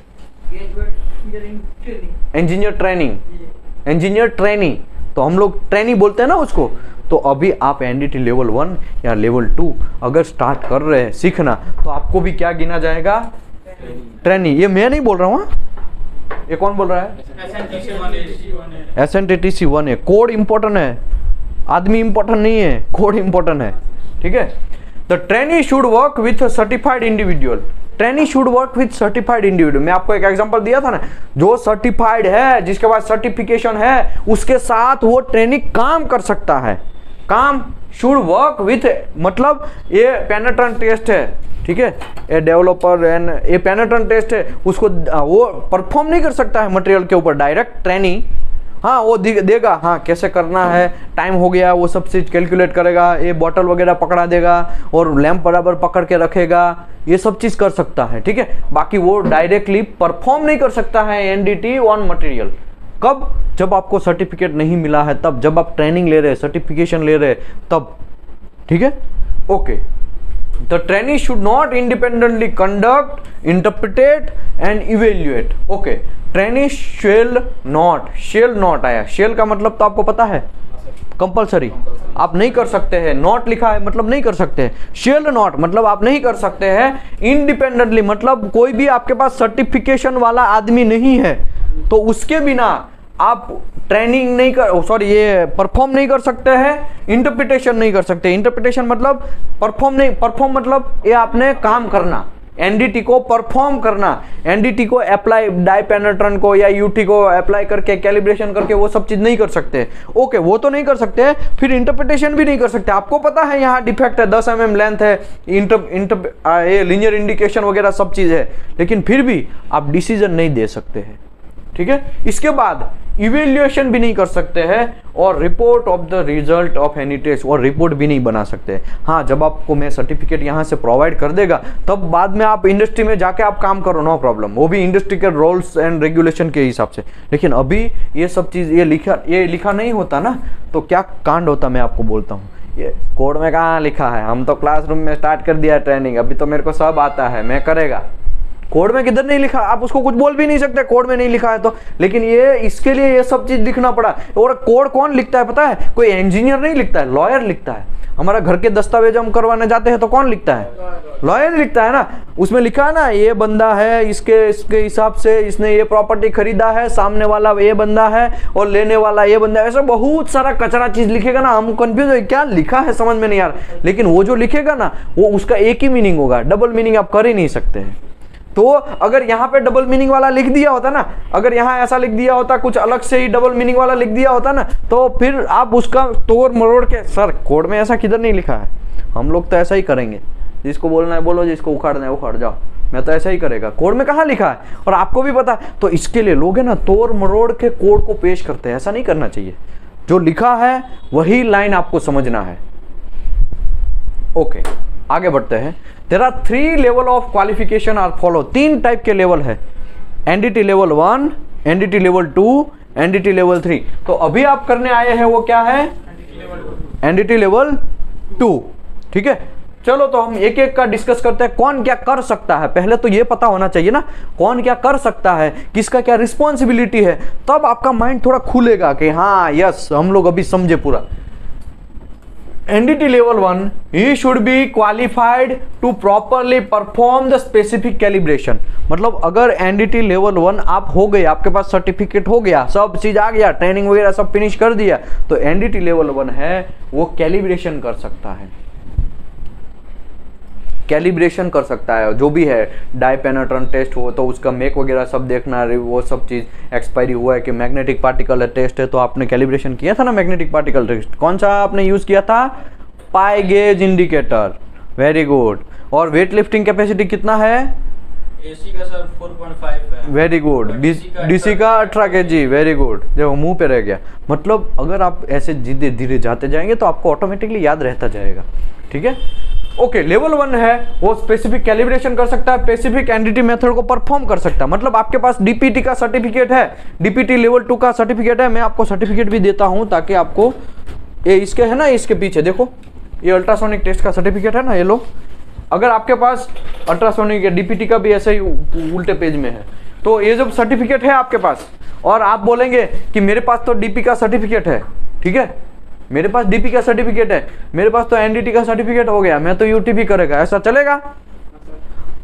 इंजीनियर ट्रेनिंग, तो हम लोग ट्रेनी बोलते हैं ना उसको। तो अभी आप NDT लेवल 1 या लेवल 2 अगर स्टार्ट कर रहे हैं सीखना, तो आपको भी क्या गिना जाएगा, ट्रेनी। ये मैं नहीं बोल रहा हूँ, ये कौन बोल रहा है, SNTTC 1A। कोड इंपॉर्टेंट है, आदमी इंपॉर्टेंट नहीं है, कोड इंपॉर्टेंट है, ठीक है। The trainee should work with certified individual, trainee should work with certified individual. मैं आपको एक एग्जांपल दिया था ना, जो सर्टिफाइड है, जिसके पास सर्टिफिकेशन है, उसके साथ वो ट्रेनी काम कर सकता है। काम शुड वर्क विथ, मतलब ये पेनिट्रेंट टेस्ट है, ठीक है, ये डेवलपर एंड ये पेनिट्रेंट टेस्ट है, उसको वो परफॉर्म नहीं कर सकता है मटेरियल के ऊपर डायरेक्ट ट्रेनी। हाँ, वो देगा, हाँ कैसे करना है, टाइम हो गया, वो सब चीज कैलकुलेट करेगा, ये बॉटल वगैरह पकड़ा देगा और लैंप बराबर पकड़ के रखेगा, ये सब चीज कर सकता है, ठीक है। बाकी वो डायरेक्टली परफॉर्म नहीं कर सकता है NDT ऑन मटेरियल। कब, जब आपको सर्टिफिकेट नहीं मिला है तब, जब आप ट्रेनिंग ले रहे हैं, सर्टिफिकेशन ले रहे हैं तब, ठीक है। Okay, the trainee should not independently conduct, interpret and evaluate. Okay, trainee shall not आया, शेल का मतलब तो आपको पता है, कंपलसरी, आप नहीं कर सकते हैं, नॉट लिखा है मतलब नहीं कर सकते हैं, शेल नॉट मतलब आप नहीं कर सकते हैं, इंडिपेंडेंटली मतलब कोई भी आपके पास सर्टिफिकेशन वाला आदमी नहीं है तो उसके बिना आप ट्रेनिंग नहीं कर, सॉरी ये परफॉर्म नहीं कर सकते हैं, इंटरप्रिटेशन नहीं कर सकते। इंटरप्रिटेशन मतलब परफॉर्म मतलब ये आपने काम करना, NDT को परफॉर्म करना, NDT को अप्लाई, डाई पेनिट्रेंट को या UT को अप्लाई करके कैलिब्रेशन करके वो सब चीज नहीं कर सकते। ओके, वो तो नहीं कर सकते, फिर इंटरप्रिटेशन भी नहीं कर सकते। आपको पता है यहाँ डिफेक्ट है, 10 mm लेंथ है, ये लीनियर इंडिकेशन वगैरह सब चीज है, लेकिन फिर भी आप डिसीजन नहीं दे सकते हैं, ठीक है। इसके बाद इवेल्युएशन भी नहीं कर सकते हैं और report of the result of any test, और रिपोर्ट भी नहीं बना सकते। हाँ, जब आपको मैं सर्टिफिकेट यहाँ से प्रोवाइड कर देगा तब बाद में आप इंडस्ट्री में जाके आप काम करो, नो प्रॉब्लम, वो भी इंडस्ट्री के रूल्स एंड रेगुलेशन के हिसाब से। लेकिन अभी ये सब चीज़ ये लिखा नहीं होता ना, तो क्या कांड होता मैं आपको बोलता हूँ। ये कोड में कहाँ लिखा है, हम तो क्लासरूम में स्टार्ट कर दिया ट्रेनिंग, अभी तो मेरे को सब आता है, मैं करेगा। कोड में किधर नहीं लिखा, आप उसको कुछ बोल भी नहीं सकते, कोड में नहीं लिखा है तो। लेकिन ये इसके लिए ये सब चीज लिखना पड़ा। और कोड कौन लिखता है पता है, कोई इंजीनियर नहीं लिखता है, लॉयर लिखता है। हमारा घर के दस्तावेज हम करवाने जाते हैं तो कौन लिखता है, लॉयर लिखता है ना। उसमें लिखा है ना, ये बंदा है, इसके हिसाब से इसने ये प्रॉपर्टी खरीदा है, सामने वाला ये बंदा है और लेने वाला ये बंदा है, ऐसा बहुत सारा कचरा चीज लिखेगा ना, हम कंफ्यूज है क्या लिखा है समझ में नहीं आ रहा। लेकिन वो जो लिखेगा ना वो उसका एक ही मीनिंग होगा, डबल मीनिंग आप कर ही नहीं सकते हैं। तो अगर यहाँ पे डबल मीनिंग वाला लिख दिया होता ना, अगर यहाँ ऐसा लिख दिया होता, कुछ अलग से ही डबल मीनिंग वाला लिख दिया होता ना, तो फिर आप उसका तोड़ मरोड़ के, सर कोड में ऐसा किधर नहीं लिखा है, हम लोग तो ऐसा ही करेंगे, जिसको बोलना है बोलो, जिसको उखाड़ना है उखाड़ जाओ, मैं तो ऐसा ही करेगा, कोड में कहाँ लिखा है और आपको भी पता है। तो इसके लिए लोग है ना तोड़ मरोड़ के कोड को पेश करते हैं, ऐसा नहीं करना चाहिए, जो लिखा है वही लाइन आपको समझना है। ओके, आगे बढ़ते हैं। There are 3 level of qualification are follow, 3 type के लेवल है, NDT level 1, NDT level 2, NDT level 3। तो अभी आप करने आए हैं वो क्या है, एनडीटी लेवल 2, ठीक है। चलो तो हम एक एक का डिस्कस करते हैं, कौन क्या कर सकता है, पहले तो ये पता होना चाहिए ना कौन क्या कर सकता है, किसका क्या रिस्पॉन्सिबिलिटी है, तब आपका माइंड थोड़ा खुलेगा कि हाँ यस हम लोग अभी समझे पूरा। NDT level 1, he should be qualified to properly perform the specific calibration। मतलब अगर NDT level 1 आप हो गए, आपके पास सर्टिफिकेट हो गया, सब चीज आ गया, ट्रेनिंग वगैरह सब फिनिश कर दिया, तो NDT level 1 है वो कैलिब्रेशन कर सकता है, कैलिब्रेशन कर सकता है, जो भी है डाई पेनेट्रेंट टेस्ट हो तो उसका मेक वगैरह सब देखना, वो सब चीज़ एक्सपायरी हुआ है कि मैग्नेटिक पार्टिकल टेस्ट है तो आपने कैलिब्रेशन किया था ना, मैग्नेटिक पार्टिकल टेस्ट कौन सा आपने यूज़ किया था, पाई गेज इंडिकेटर, वेरी गुड। और वेट लिफ्टिंग कैपेसिटी कितना है, एसी का सर 4.5 है, वेरी गुड। डीसी का 18 kg, वेरी गुड। देखो मुंह पे रह गया, मतलब अगर आप ऐसे धीरे धीरे जाते जाएंगे तो आपको ऑटोमेटिकली याद रहता जाएगा, ठीक है। ओके, लेवल 1 है वो स्पेसिफिक कैलिब्रेशन कर सकता है, स्पेसिफिक एनडीटी मेथड को परफॉर्म कर सकता है। मतलब आपके पास डीपीटी का सर्टिफिकेट है, डीपीटी लेवल 2 का सर्टिफिकेट है, मैं आपको सर्टिफिकेट भी देता हूं ताकि आपको ये इसके है ना, इसके पीछे देखो ये अल्ट्रासोनिक टेस्ट का सर्टिफिकेट है ना, ये लो। अगर आपके पास अल्ट्रासोनिक या डीपीटी का भी ऐसे ही उल्टे पेज में है, तो ये जब सर्टिफिकेट है आपके पास और आप बोलेंगे कि मेरे पास तो डीपी का सर्टिफिकेट है, ठीक है, मेरे पास डीपी का सर्टिफिकेट है, मेरे पास तो एनडीटी का सर्टिफिकेट हो गया, मैं तो यूटी भी करेगा, ऐसा चलेगा?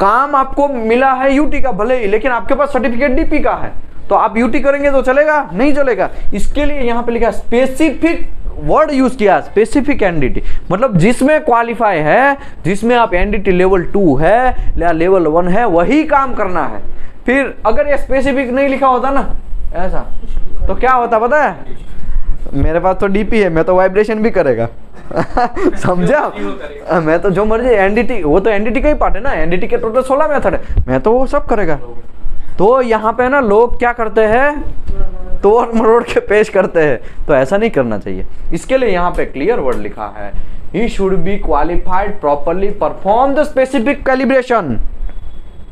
काम आपको मिला है यूटी का भले ही, लेकिन आपके पास सर्टिफिकेट डीपी का है, तो आप यूटी करेंगे तो चलेगा? नहीं चलेगा। इसके लिए यहां पे लिखा स्पेसिफिक वर्ड यूज किया, स्पेसिफिक एनडीटी, मतलब जिसमें क्वालिफाई है, जिसमें आप एनडीटी लेवल 2 है या लेवल 1 है वही काम करना है। फिर अगर ये स्पेसिफिक नहीं लिखा होता ना ऐसा, तो क्या होता पता है, मेरे पास तो डीपी है, मैं तो वाइब्रेशन भी करेगा समझा, मैं तो जो मर्जी, एनडीटी वो तो एनडीटी का ही पार्ट है ना, एनडीटी के टोटल 16 मेथड है, मैं तो वो सब करेगा। तो यहाँ पे ना लोग क्या करते हैं, तोड़ मरोड़ के पेश करते हैं, तो ऐसा नहीं करना चाहिए। इसके लिए यहाँ पे क्लियर वर्ड लिखा है, he should be qualified properly perform the specific calibration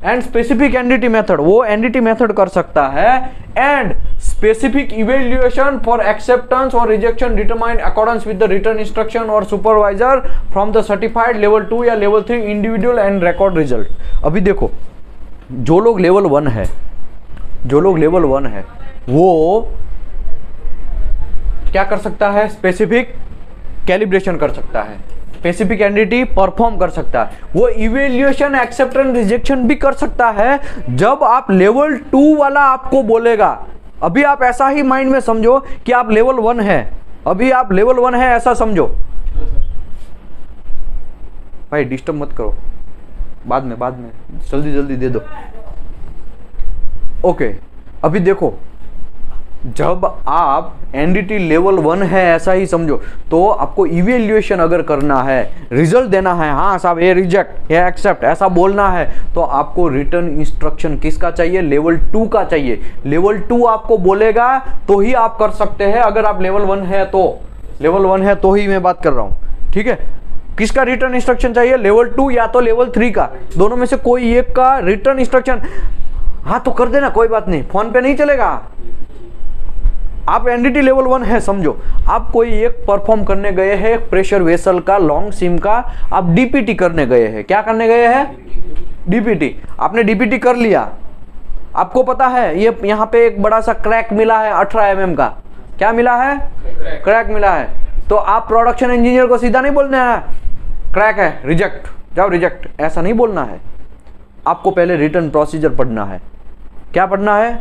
and specific NDT method, वो एनडीटी मेथड कर सकता है, and specific evaluation for acceptance और rejection determined accordance with the written instruction और supervisor from the certified level 2 या level 3 individual and record result. अभी देखो, जो लोग लेवल 1 है, जो लोग लेवल 1 है वो क्या कर सकता है, स्पेसिफिक कैलिब्रेशन कर सकता है, स्पेसिफिक एनडीटी परफॉर्म कर सकता है, वो इवेल्युएशन एक्सेप्टेंस रिजेक्शन भी कर सकता है जब आप लेवल 2 वाला आपको बोलेगा। अभी आप ऐसा ही माइंड में समझो कि आप लेवल 1 है, अभी आप लेवल 1 है ऐसा समझो भाई, डिस्टर्ब मत करो, बाद में जल्दी जल्दी दे दो। ओके, अभी देखो, जब आप एनडीटी लेवल 1 है ऐसा ही समझो, तो आपको इवेल्युएशन अगर करना है, रिजल्ट देना है, हाँ साहब ये रिजेक्ट ये एक्सेप्ट ऐसा बोलना है, तो आपको रिटर्न इंस्ट्रक्शन किसका चाहिए, लेवल 2 का चाहिए। लेवल 2 आपको बोलेगा तो ही आप कर सकते हैं, अगर आप लेवल 1 है तो, लेवल 1 है तो ही मैं बात कर रहा हूं, ठीक है। किसका रिटर्न इंस्ट्रक्शन चाहिए, लेवल 2 या तो लेवल 3 का, दोनों में से कोई एक का रिटर्न इंस्ट्रक्शन। हाँ तो कर देना, कोई बात नहीं, फोन पे नहीं चलेगा। आप एनडीटी लेवल 1 है समझो, आप कोई एक परफॉर्म करने गए हैं, प्रेशर वेसल का, लॉन्ग सिम का, आप डीपीटी करने गए हैं। क्या करने गए हैं, डीपीटी। आपने डीपीटी कर लिया, आपको पता है ये यहाँ पे एक बड़ा सा क्रैक मिला है 18 mm का, क्या मिला है, क्रैक मिला है, तो आप प्रोडक्शन इंजीनियर को सीधा नहीं बोलना है क्रैक है रिजेक्ट, जाओ रिजेक्ट, ऐसा नहीं बोलना है। आपको पहले रिटर्न प्रोसीजर पढ़ना है। क्या पढ़ना है,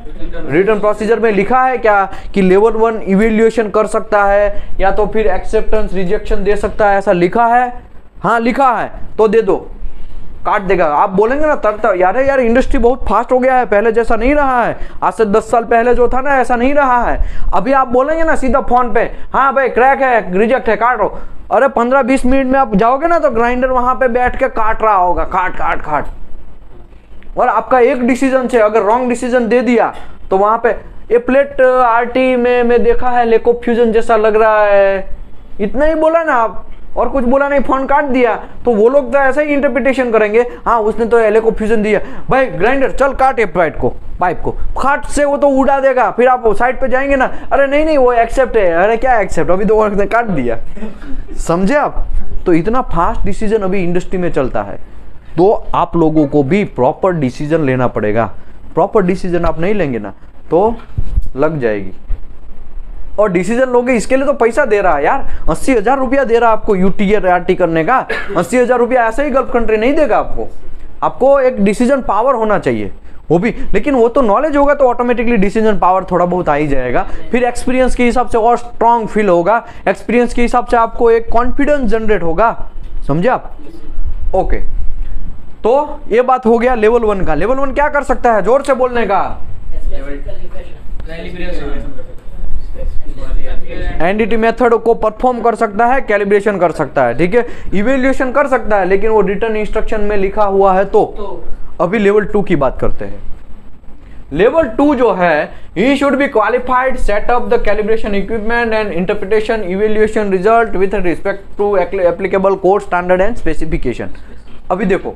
रिटर्न प्रोसीजर में लिखा है क्या कि लेवल 1 इवेल्युएशन कर सकता है या तो फिर एक्सेप्टेंस रिजेक्शन दे सकता है, ऐसा लिखा है? हाँ लिखा है तो दे दो, काट देगा। आप बोलेंगे ना तरता यार इंडस्ट्री बहुत फास्ट हो गया है, पहले जैसा नहीं रहा है, आज से 10 साल पहले जो था ना ऐसा नहीं रहा है। अभी आप बोलेंगे ना सीधा फोन पे, हाँ भाई क्रैक है, रिजेक्ट है, काटो, अरे 15-20 मिनट में आप जाओगे ना तो ग्राइंडर वहां पे बैठ के काट रहा होगा, काट काट काट। और आपका एक डिसीजन से अगर रॉन्ग डिसीजन दे दिया तो वहां पे ये प्लेट आरटी में मैं देखा है लेको फ्यूजन जैसा लग रहा है, इतना ही बोला ना आप और कुछ बोला नहीं, फोन काट दिया, तो वो लोग तो ऐसा ही इंटरप्रिटेशन करेंगे, हाँ उसने तो एलेको फ्यूजन दिया, भाई ग्राइंडर चल काट ये पाइप को खाट से वो तो उड़ा देगा। फिर आप साइड पे जाएंगे ना, अरे नहीं वो एक्सेप्ट है, अरे क्या एक्सेप्ट, अभी तो ने काट दिया। समझे आप? तो इतना फास्ट डिसीजन अभी इंडस्ट्री में चलता है, तो आप लोगों को भी प्रॉपर डिसीजन लेना पड़ेगा। प्रॉपर डिसीजन आप नहीं लेंगे ना तो लग जाएगी। और डिसीजन लोगे इसके लिए तो पैसा दे रहा है यार, 80,000 रुपया दे रहा है आपको यूटीआरटी करने का। 80,000 रुपया ऐसे ही गल्फ कंट्री नहीं देगा आपको एक डिसीजन पावर होना चाहिए वो भी, लेकिन वो तो नॉलेज होगा तो ऑटोमेटिकली डिसीजन पावर थोड़ा बहुत आ ही जाएगा। फिर एक्सपीरियंस के हिसाब से और स्ट्रांग फील होगा, एक्सपीरियंस के हिसाब से आपको एक कॉन्फिडेंस जनरेट होगा। समझे आप? ओके, तो ये बात हो गया लेवल 1 का। लेवल 1 क्या कर सकता है, जोर से बोलने का? एनडीटी मेथड को परफॉर्म कर सकता है, कैलिब्रेशन कर सकता है, ठीक है, इवेल्युएशन कर सकता है, लेकिन वो रिटर्न इंस्ट्रक्शन में लिखा हुआ है। तो अभी लेवल 2 की बात करते हैं। लेवल 2 जो है, he should be qualified set up the calibration equipment and interpretation evaluation result with respect to applicable code standard and specification। अभी देखो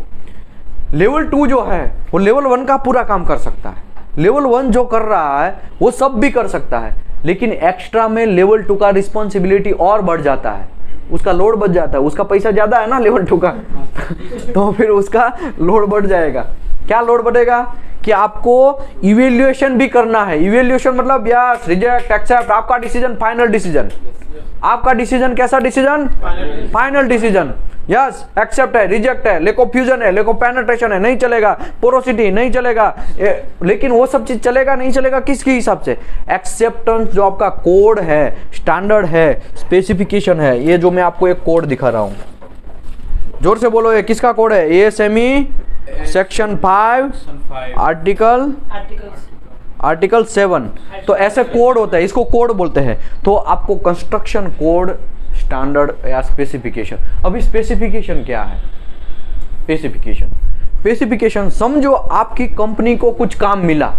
लेवल 2 जो है वो लेवल 1 का पूरा काम कर सकता है। लेवल 1 जो कर रहा है वो सब भी कर सकता है, लेकिन एक्स्ट्रा में लेवल 2 का रिस्पॉन्सिबिलिटी और बढ़ जाता है, उसका लोड बढ़ जाता है, उसका पैसा ज्यादा है ना लेवल 2 का तो फिर उसका लोड बढ़ जाएगा। क्या लोड बढ़ेगा कि आपको इवेल्युएशन भी करना है। इवेल्युएशन मतलब यस, रिजेक्ट, एक्सेप्ट, आपका डिसीजन फाइनल डिसीजन। आपका डिसीजन कैसा decision? Final decision. Yes, accept है, रिजेक्ट है, लेको फ्यूजन है, लेको पेनिट्रेशन है, नहीं चलेगा, पोरोसिटी नहीं चलेगा, लेकिन वो सब चीज चलेगा नहीं चलेगा किसके हिसाब से? एक्सेप्टेंस जो आपका कोड है, स्टैंडर्ड है, स्पेसिफिकेशन है। ये जो मैं आपको एक कोड दिखा रहा हूं, जोर से बोलो, ये किसका कोड है? ASME section 5 article 7। तो ऐसे कोड होता है, इसको कोड बोलते हैं। तो आपको कंस्ट्रक्शन कोड, स्टैंडर्ड या स्पेसिफिकेशन। अभी स्पेसिफिकेशन क्या है? स्पेसिफिकेशन समझो आपकी कंपनी को कुछ काम मिला,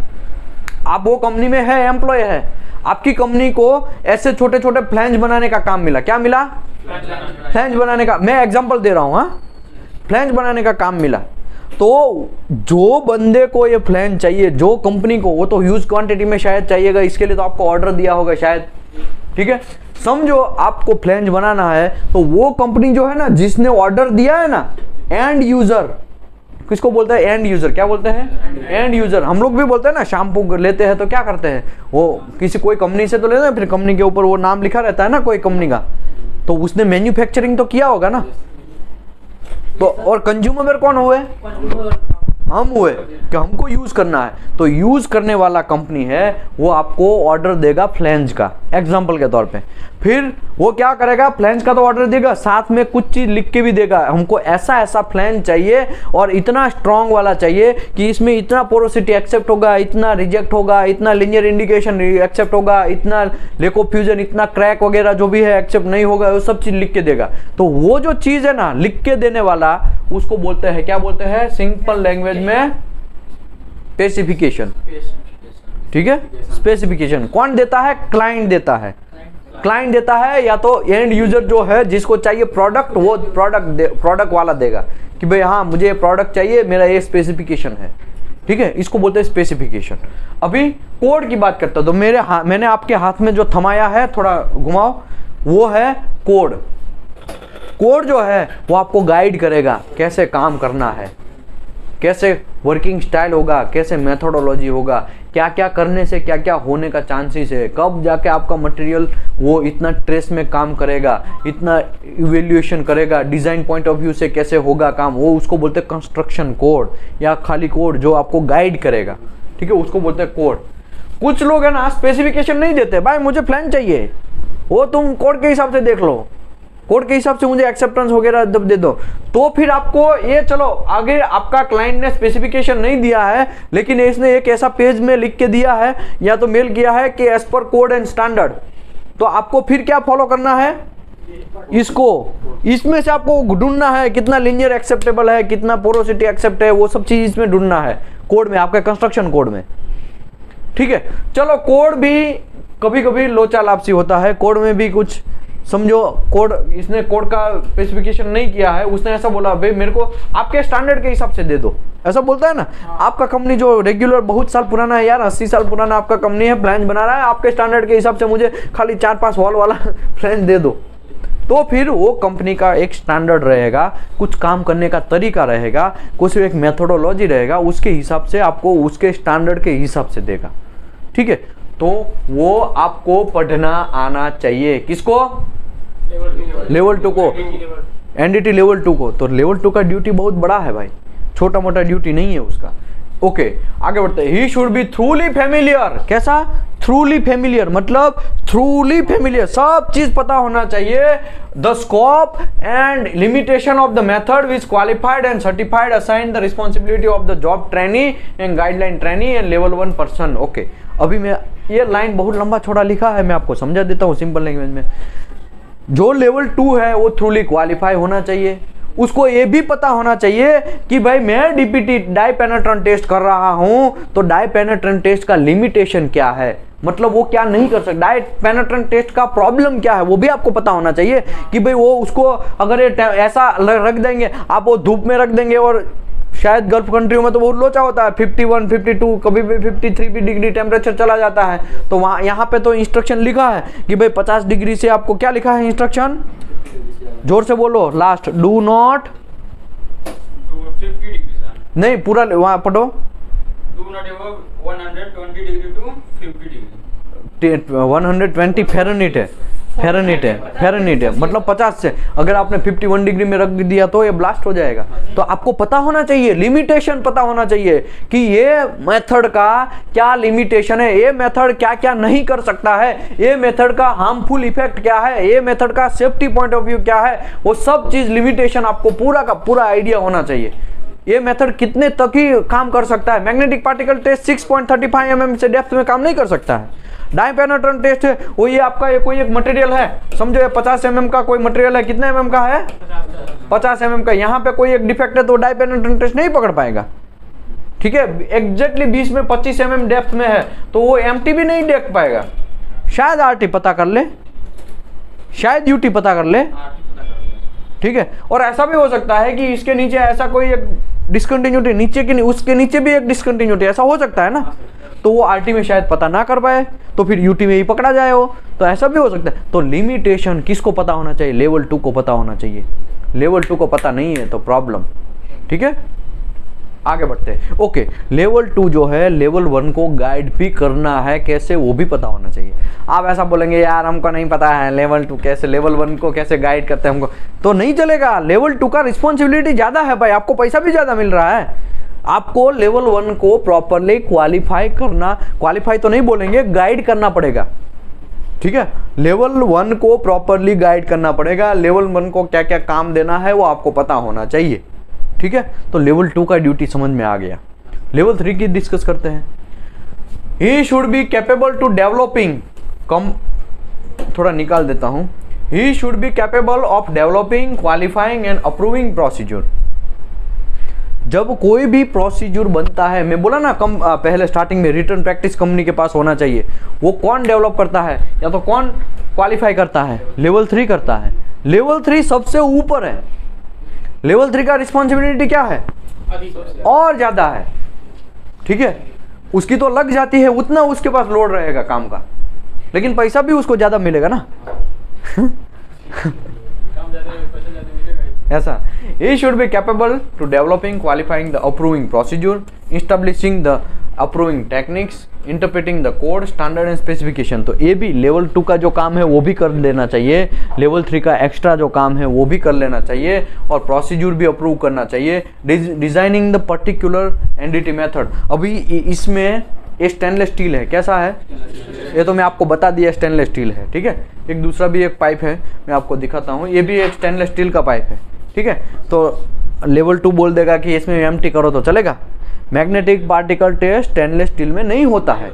आप वो कंपनी में है, एम्प्लॉय है, आपकी कंपनी को ऐसे छोटे छोटे फ्लैंज बनाने का काम मिला। क्या मिला? फ्लैंज बनाने का। मैं एग्जांपल दे रहा हूं, हाँ, फ्लैंज बनाने का काम मिला। तो जो बंदे को ये फ्लैंज चाहिए, जो कंपनी को, वो तो ह्यूज क्वांटिटी में शायद चाहिएगा, इसके लिए तो आपको ऑर्डर दिया होगा शायद, ठीक है। समझो आपको फ्लैंज बनाना है, तो वो कंपनी जो है ना, जिसने ऑर्डर दिया है ना, एंड यूजर, किसको बोलते हैं? And user. क्या बोलते हैं? And user. हम लोग भी बोलते हैं ना, शैम्पू लेते हैं तो क्या करते हैं, वो किसी कोई कंपनी से तो लेते हैं, फिर कंपनी के ऊपर वो नाम लिखा रहता है ना कोई कंपनी का, तो उसने मैन्युफैक्चरिंग तो किया होगा ना। तो और कंज्यूमर कौन हुए? हम हुए कि हमको यूज करना है। तो यूज करने वाला कंपनी है, वो आपको ऑर्डर देगा फ्लैंज का, एग्जांपल के तौर पे। फिर वो क्या करेगा? फ्लैंज का तो ऑर्डर देगा, साथ में कुछ चीज लिख के भी देगा, हमको ऐसा ऐसा फ्लैंज चाहिए और इतना स्ट्रांग वाला चाहिए कि इसमें इतना पोरोसिटी एक्सेप्ट होगा, इतना रिजेक्ट होगा, इतना लिनियर इंडिकेशन एक्सेप्ट होगा, इतना लेको फ्यूजन, इतना क्रैक वगैरह जो भी है एक्सेप्ट नहीं होगा, वो सब चीज लिख के देगा। तो वो जो चीज है ना लिख के देने वाला, उसको बोलते हैं, क्या बोलते हैं? सिंपल लैंग्वेज में स्पेसिफिकेशन, ठीक है। स्पेसिफिकेशन कौन देता है? क्लाइंट देता है। क्लाइंट देता है, या तो एंड यूजर जो है जिसको चाहिए प्रोडक्ट, वो प्रोडक्ट वाला देगा कि भाई हाँ मुझे प्रोडक्ट चाहिए, मेरा ये स्पेसिफिकेशन है, ठीक है। इसको बोलते हैं स्पेसिफिकेशन। अभी कोड की बात करता हूं, तो मैंने आपके हाथ में जो थमाया है, थोड़ा घुमाओ, वो है कोड। कोड जो है वो आपको गाइड करेगा कैसे काम करना है, कैसे वर्किंग स्टाइल होगा, कैसे मेथोडोलॉजी होगा, क्या क्या करने से क्या क्या होने का चांसेस है, कब जाके आपका मटेरियल वो इतना ट्रेस में काम करेगा, इतना इवेल्युएशन करेगा, डिजाइन पॉइंट ऑफ व्यू से कैसे होगा काम, वो उसको बोलते हैं कंस्ट्रक्शन कोड, या खाली कोड जो आपको गाइड करेगा, ठीक है, उसको बोलते हैं कोड। कुछ लोग है ना स्पेसिफिकेशन नहीं देते, भाई मुझे फ्लैंज चाहिए, वो तुम कोड के हिसाब से देख लो, कोड के हिसाब से मुझे एक्सेप्टेंस वगैरह जब दे दो, तो फिर आपको ये चलो आगे आपका क्लाइंट ने स्पेसिफिकेशन नहीं दिया है, लेकिन इसने एक ऐसा पेज में लिख के दिया है या तो मेल किया है कि as per code and standard, तो आपको फिर क्या फॉलो करना है, इसको, इसमें से आपको ढूंढना है कितना लीनियर एक्सेप्टेबल है, कितना पोरोसिटी एक्सेप्ट है, वो सब चीज इसमें ढूंढना है कोड में, आपके कंस्ट्रक्शन कोड में। ठीक है, चलो कोड भी कभी कभी लोचा लापसी होता है, कोड में भी कुछ समझो, कोड इसने कोड का स्पेसिफिकेशन नहीं किया है, उसने ऐसा बोला भाई मेरे को आपके स्टैंडर्ड के हिसाब से दे दो, ऐसा बोलता है ना। आपका कंपनी जो रेगुलर बहुत साल पुराना है यार, 80 साल पुराना आपका कंपनी है, फ्लैंज बना रहा है, आपके स्टैंडर्ड के हिसाब से मुझे खाली 4-5 वॉल वाला फ्लैंज दे दो, तो फिर वो कंपनी का एक स्टैंडर्ड रहेगा, कुछ काम करने का तरीका रहेगा, कुछ एक मेथोडोलॉजी रहेगा, उसके हिसाब से आपको उसके स्टैंडर्ड के हिसाब से देगा। ठीक है, तो वो आपको पढ़ना आना चाहिए, किसको, लेवल 2 को, एनडीटी लेवल 2 को। तो लेवल 2 का ड्यूटी बहुत बड़ा है भाई, छोटा मोटा ड्यूटी नहीं है उसका। ओके, आगे बढ़ते हैं। ही शुड बी थ्रूली फेमिलियर, कैसा, थ्रूली फेमिलियर, मतलब थ्रूली फेमिलियर, सब चीज पता होना चाहिए। The scope and limitation of the method which qualified and certified assign the responsibility of the job trainee and guideline trainee and level 1 person. Okay, अभी मैं ये लाइन बहुत लंबा छोड़ा लिखा है, मैं आपको समझा देता हूँ सिंपल लैंग्वेज में। जो लेवल 2 है वो थ्रूली क्वालिफाई होना चाहिए, उसको ये भी पता होना चाहिए कि भाई मैं डीपीटी डाई पेनेट्रेंट टेस्ट कर रहा हूं, तो डाई पेनेट्रेंट टेस्ट का लिमिटेशन क्या है, मतलब वो क्या नहीं कर सकता, डाई पेनेट्रेंट टेस्ट का प्रॉब्लम क्या है, वो भी आपको पता होना चाहिए कि भाई वो उसको अगर ये ऐसा रख देंगे, आप वो धूप में रख देंगे, और शायद गल्फ कंट्रियों में तो बहुत लोचा होता है, 51, 52, कभी भी 53 भी डिग्री टेम्परेचर चला जाता है, तो वहाँ यहाँ पे तो इंस्ट्रक्शन लिखा है कि भाई 50 डिग्री से आपको क्या लिखा है इंस्ट्रक्शन, जोर से बोलो, last, do not 50 degree sir, नहीं पूरा वहाँ पढ़ो, do not above 120 degree to 50 degree, 120 fahrenheit है, फेरेनहीट है, मतलब 50 से अगर आपने 51 डिग्री में रख दिया तो ये ब्लास्ट हो जाएगा। तो आपको पता होना चाहिए, लिमिटेशन पता होना चाहिए कि ये मेथड का क्या लिमिटेशन है, ये मेथड क्या क्या नहीं कर सकता है, ये मेथड का हार्मफुल इफेक्ट क्या है, ये मेथड का सेफ्टी पॉइंट ऑफ व्यू क्या है, वो सब चीज लिमिटेशन आपको पूरा का पूरा आइडिया होना चाहिए। ये मेथड कितने तक ही काम कर सकता है, मैग्नेटिक पार्टिकल टेस्ट 6.35 mm से डेप्थ में काम नहीं कर सकता है। डाई पेनेट्रेंट टेस्ट है वो, ये आपका ये कोई एक मटेरियल है, समझो ये 50 mm का कोई मटेरियल है, कितने mm का है, 50 mm का, यहाँ पे कोई एक डिफेक्ट है तो डाई पेनेट्रेंट टेस्ट नहीं पकड़ पाएगा। ठीक है, एग्जैक्टली 20 में 25 mm डेप्थ में है तो वो एमटी भी नहीं देख पाएगा, शायद आरटी पता कर ले, शायद यूटी पता कर ले। ठीक है, और ऐसा भी हो सकता है कि इसके नीचे ऐसा कोई एक डिसकंटिन्यूटी, नीचे की उसके नीचे भी एक डिसकंटिन्यूटी, ऐसा हो सकता है ना, तो वो आरटी में शायद पता ना कर पाए, तो फिर यूटी में ही पकड़ा जाए वो, तो ऐसा भी हो सकता है। तो लिमिटेशन किसको पता होना चाहिए, लेवल 2 को पता होना चाहिए, लेवल 2 को पता नहीं है तो प्रॉब्लम। ठीक है, आगे बढ़ते हैं। ओके, लेवल 2 जो है लेवल 1 को गाइड भी करना है, कैसे वो भी पता होना चाहिए। आप ऐसा बोलेंगे यार हमको नहीं पता है लेवल 2 कैसे, लेवल 1 को कैसे गाइड करते हैं हमको, तो नहीं चलेगा। लेवल 2 का रिस्पॉन्सिबिलिटी ज्यादा है भाई, आपको पैसा भी ज्यादा मिल रहा है, आपको लेवल 1 को प्रॉपरली क्वालिफाई करना, क्वालिफाई तो नहीं बोलेंगे, गाइड करना पड़ेगा। ठीक है, लेवल 1 को प्रॉपरली गाइड करना पड़ेगा, लेवल 1 को क्या क्या काम देना है वो आपको पता होना चाहिए। ठीक है, तो लेवल 2 का ड्यूटी समझ में आ गया। लेवल 3 की डिस्कस करते हैं। He should be capable to developing, कम थोड़ा निकाल देता हूं, he should be capable of developing, qualifying and approving procedure. जब कोई भी प्रोसीजर बनता है, मैं बोला ना पहले स्टार्टिंग में रिटर्न प्रैक्टिस कंपनी के पास होना चाहिए, वो कौन डेवलप करता है या तो कौन क्वालिफाई करता है, लेवल 3 करता है। लेवल 3 सबसे ऊपर है, लेवल 3 का रिस्पॉन्सिबिलिटी क्या है, और ज्यादा है। ठीक है, उसकी तो लग जाती है उतना उसके पास लोड रहेगा काम का, लेकिन पैसा भी उसको ज्यादा मिलेगा ना ऐसा। He should be capable to developing, qualifying the approving procedure, establishing the approving techniques, interpreting the code, standard and specification। तो ये भी लेवल 2 का जो काम है वो भी कर लेना चाहिए, लेवल 3 का एक्स्ट्रा जो काम है वो भी कर लेना चाहिए, और प्रोसीजर भी अप्रूव करना चाहिए। Designing the particular NDT method, अभी इसमें ये स्टेनलेस स्टील है। कैसा है? ये तो मैं आपको बता दिया स्टेनलेस स्टील है, ठीक है। एक दूसरा भी एक पाइप है, मैं आपको दिखाता हूँ, ये भी एक स्टेनलेस स्टील का पाइप है, ठीक है। तो लेवल 2 बोल देगा कि इसमें एम्प्टी करो तो चलेगा। Magnetic particle test stainless steel में नहीं होता है,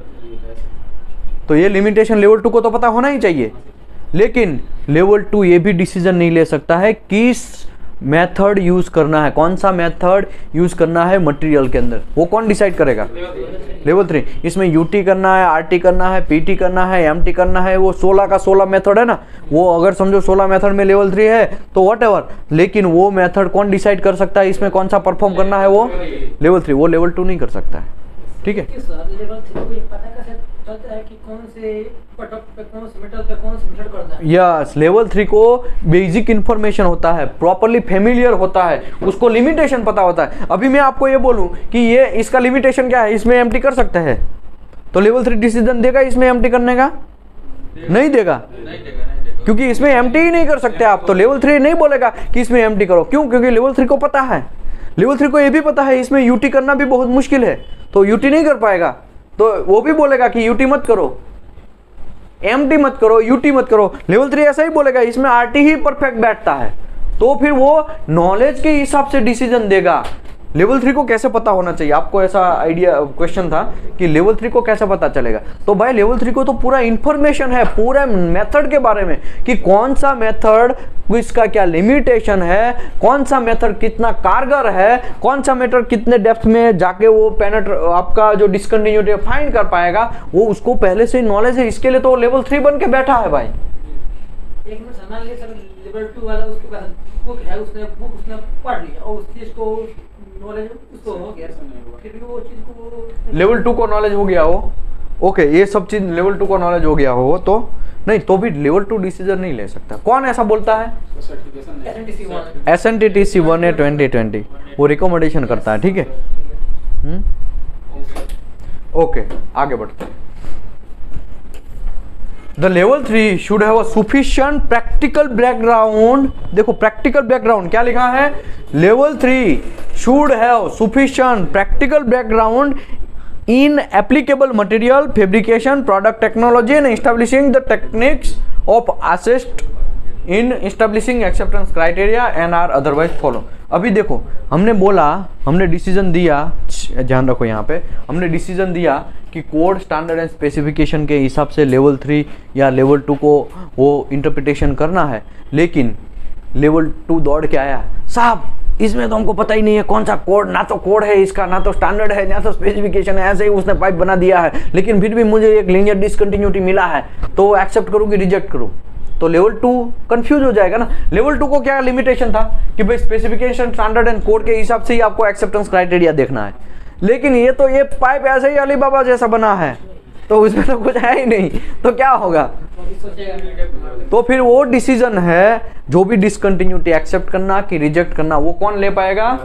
तो ये लिमिटेशन लेवल 2 को तो पता होना ही चाहिए। लेकिन लेवल 2 ये भी डिसीजन नहीं ले सकता है किस मेथड यूज करना है, कौन सा मेथड यूज करना है मटेरियल के अंदर, वो कौन डिसाइड करेगा? लेवल 3। इसमें यूटी करना है, आरटी करना है, पीटी करना है, एमटी करना है, वो 16 का 16 मेथड है ना, वो अगर समझो 16 मेथड में लेवल 3 है तो व्हाटएवर, लेकिन वो मेथड कौन डिसाइड कर सकता है इसमें कौन सा परफॉर्म करना है? वो लेवल 3, वो लेवल 2 नहीं कर सकता है, ठीक है। यस, लेवल 3 को बेसिक इंफॉर्मेशन होता है, प्रॉपरली फेमिलियर होता है, उसको लिमिटेशन पता होता है। अभी मैं आपको ये बोलूं कि ये इसका लिमिटेशन क्या है, इसमें एम्प्टी कर सकते हैं, तो लेवल 3 डिसीजन देगा इसमें एम्प्टी करने का? नहीं देगा, क्योंकि इसमें एम्प्टी ही नहीं कर सकते आप, तो लेवल 3 नहीं बोलेगा कि इसमें एम्प्टी करो। क्यों? क्योंकि लेवल 3 को पता है, लेवल 3 को ये भी पता है इसमें यूटी करना भी बहुत मुश्किल है, तो यूटी नहीं कर पाएगा, तो वो भी बोलेगा कि यूटी मत करो, एमटी मत करो, यूटी मत करो। लेवल 3 ऐसा ही बोलेगा, इसमें आरटी ही परफेक्ट बैठता है, तो फिर वो नॉलेज के हिसाब से डिसीजन देगा। लेवल 3 को कैसे पता होना चाहिए? आपको ऐसा आइडिया क्वेश्चन था कि लेवल 3 को कैसे पता चलेगा, तो भाई लेवल 3 को तो पूरा इंफॉर्मेशन है पूरा मेथड के बारे में, कि कौन सा मेथड इसका क्या लिमिटेशन है, कौन सा मेथड कितना कारगर है, कौन सा मेथड कितने डेप्थ में जाके वो आपका जो डिसकंटिन्यूटी फाइंड कर पाएगा, वो उसको पहले से नॉलेज है। इसके लिए तो लेवल 3 बन के बैठा है भाई। एक मिनट मान लीजिए सर, लेवल 2 वाला उसके पास बुक है, उसने पढ़ लिया और उस चीज को नॉलेज उसको हो गया, फिर भी वो चीज को लेवल 2 को नॉलेज हो गया हो, ओके, ये सब चीज लेवल 2 को नॉलेज हो गया हो तो नहीं, तो भी लेवल 2 डिसीजन नहीं ले सकता। कौन ऐसा बोलता है? SNTTC 1 है 2020, वो रिकमेंडेशन करता है, ठीक है। ओके, आगे बढ़ते हैं। The level 3 should have a sufficient practical background। देखो practical background क्या लिखा है? Level 3 should have sufficient practical background in applicable material fabrication, product technology and establishing the techniques of assist in establishing acceptance criteria and are otherwise follow। अभी देखो हमने बोला, हमने decision दिया, ध्यान रखो यहाँ पे, हमने डिसीजन दिया कि कोड स्टैंडर्ड एंड स्पेसिफिकेशन के हिसाब से लेवल 3 या लेवल 2 को वो इंटरप्रिटेशन करना है। लेकिन लेवल 2 दौड़ के आया, साहब इसमें तो हमको पता ही नहीं है कौन सा कोड, ना तो कोड है इसका, ना तो स्टैंडर्ड है, ना तो स्पेसिफिकेशन है, ऐसे ही उसने पाइप बना दिया है, लेकिन फिर भी मुझे एक लीनियर डिसकंटिन्यूटी मिला है, तो एक्सेप्ट करूँ कि रिजेक्ट करूँ? तो लेवल 2 कंफ्यूज हो जाएगा ना। लेवल 2 को क्या लिमिटेशन था कि भाई स्पेसिफिकेशन स्टैंडर्ड एंड कोड के हिसाब से ही आपको एक्सेप्टेंस क्राइटेरिया देखना है, लेकिन ये तो ये पाइप ऐसे ही अलीबाबा जैसा बना है, तो उसमें तो कुछ है ही नहीं, तो क्या होगा? तो फिर वो डिसीजन है जो भी डिसकंटिन्यूटी एक्सेप्ट करना कि रिजेक्ट करना, वो कौन ले पाएगा?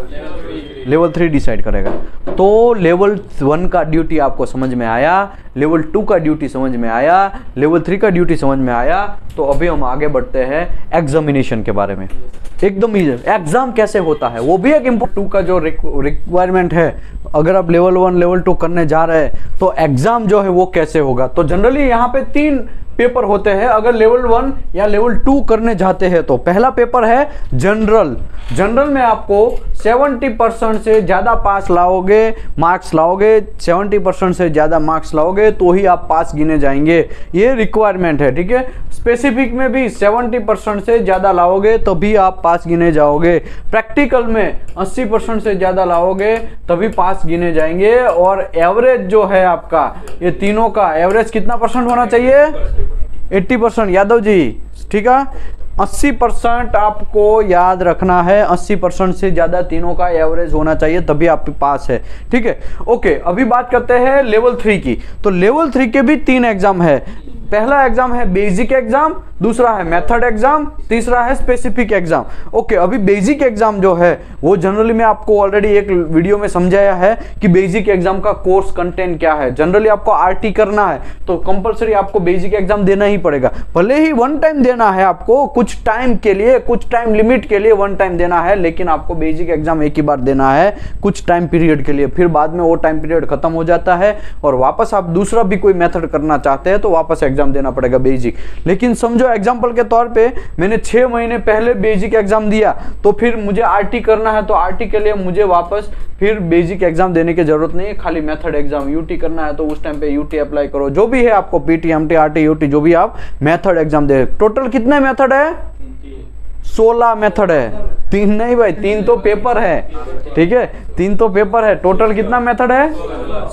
लेवल 3 डिसाइड करेगा। तो लेवल 1 का ड्यूटी आपको समझ में आया, लेवल 2 का ड्यूटी समझ में आया, लेवल 3 का ड्यूटी समझ में आया। तो अभी हम आगे बढ़ते हैं एग्जामिनेशन के बारे में। एकदम ईजी, एग्जाम कैसे होता है वो भी एक इम्पोर्टेंट 2 का जो रिक्वायरमेंट है। अगर आप लेवल 1 लेवल 2 करने जा रहे हैं तो एग्जाम जो है वो कैसे होगा? तो जनरली यहाँ पे 3 पेपर होते हैं अगर लेवल 1 या लेवल 2 करने जाते हैं तो। पहला पेपर है जनरल। जनरल में आपको 70% से ज़्यादा पास लाओगे, मार्क्स लाओगे, 70% से ज़्यादा मार्क्स लाओगे तो ही आप पास गिने जाएंगे, ये रिक्वायरमेंट है, ठीक है। स्पेसिफिक में भी 70% से ज़्यादा लाओगे तभी आप पास गिने जाओगे। प्रैक्टिकल में 80% से ज़्यादा लाओगे तभी पास गिने जाएंगे। और एवरेज जो है आपका, ये तीनों का एवरेज कितना परसेंट होना चाहिए? 80%। यादव जी, ठीक है, 80% आपको याद रखना है, 80% से ज़्यादा तीनों का एवरेज होना चाहिए तभी आप पास है, ठीक है। ओके, अभी बात करते हैं लेवल 3 की। तो लेवल 3 के भी 3 एग्जाम है। पहला एग्जाम है बेसिक एग्जाम, दूसरा है मेथड एग्जाम, तीसरा है स्पेसिफिक एग्जाम। ओके, अभी बेसिक एग्जाम जो है वो जनरली मैं आपको ऑलरेडी एक वीडियो में समझाया है कि बेसिक एग्जाम का कोर्स कंटेंट क्या है। जनरली आपको आरटी करना है तो कंपलसरी आपको बेसिक एग्जाम देना ही पड़ेगा, भले ही वन टाइम देना है आपको, कुछ टाइम के लिए, कुछ टाइम लिमिट के लिए वन टाइम देना है, लेकिन आपको बेसिक एग्जाम एक ही बार देना है कुछ टाइम पीरियड के लिए। फिर बाद में वो टाइम पीरियड खत्म हो जाता है और वापस आप दूसरा भी कोई मेथड करना चाहते हैं तो वापस एग्जाम देना पड़ेगा बेसिक। लेकिन समझो एग्जांपल के तौर पे मैंने 6 महीने पहले बेसिक एग्जाम दिया तो फिर मुझे आरटी करना है तो आरटी के लिए मुझे वापस फिर बेसिक एग्जाम देने की जरूरत नहीं है, खाली मेथड एग्जाम। यूटी करना है तो उस टाइम पे यूटी अप्लाई करो, जो भी है आपको पीटी, एमटी, आरटी, यूटी जो भी आप मेथड एग्जाम दे। टोटल कितने मेथड है? 16 मेथड है। 3 नहीं भाई, 3 तो पेपर है, ठीक है, 3 तो पेपर है। टोटल कितना मेथड है?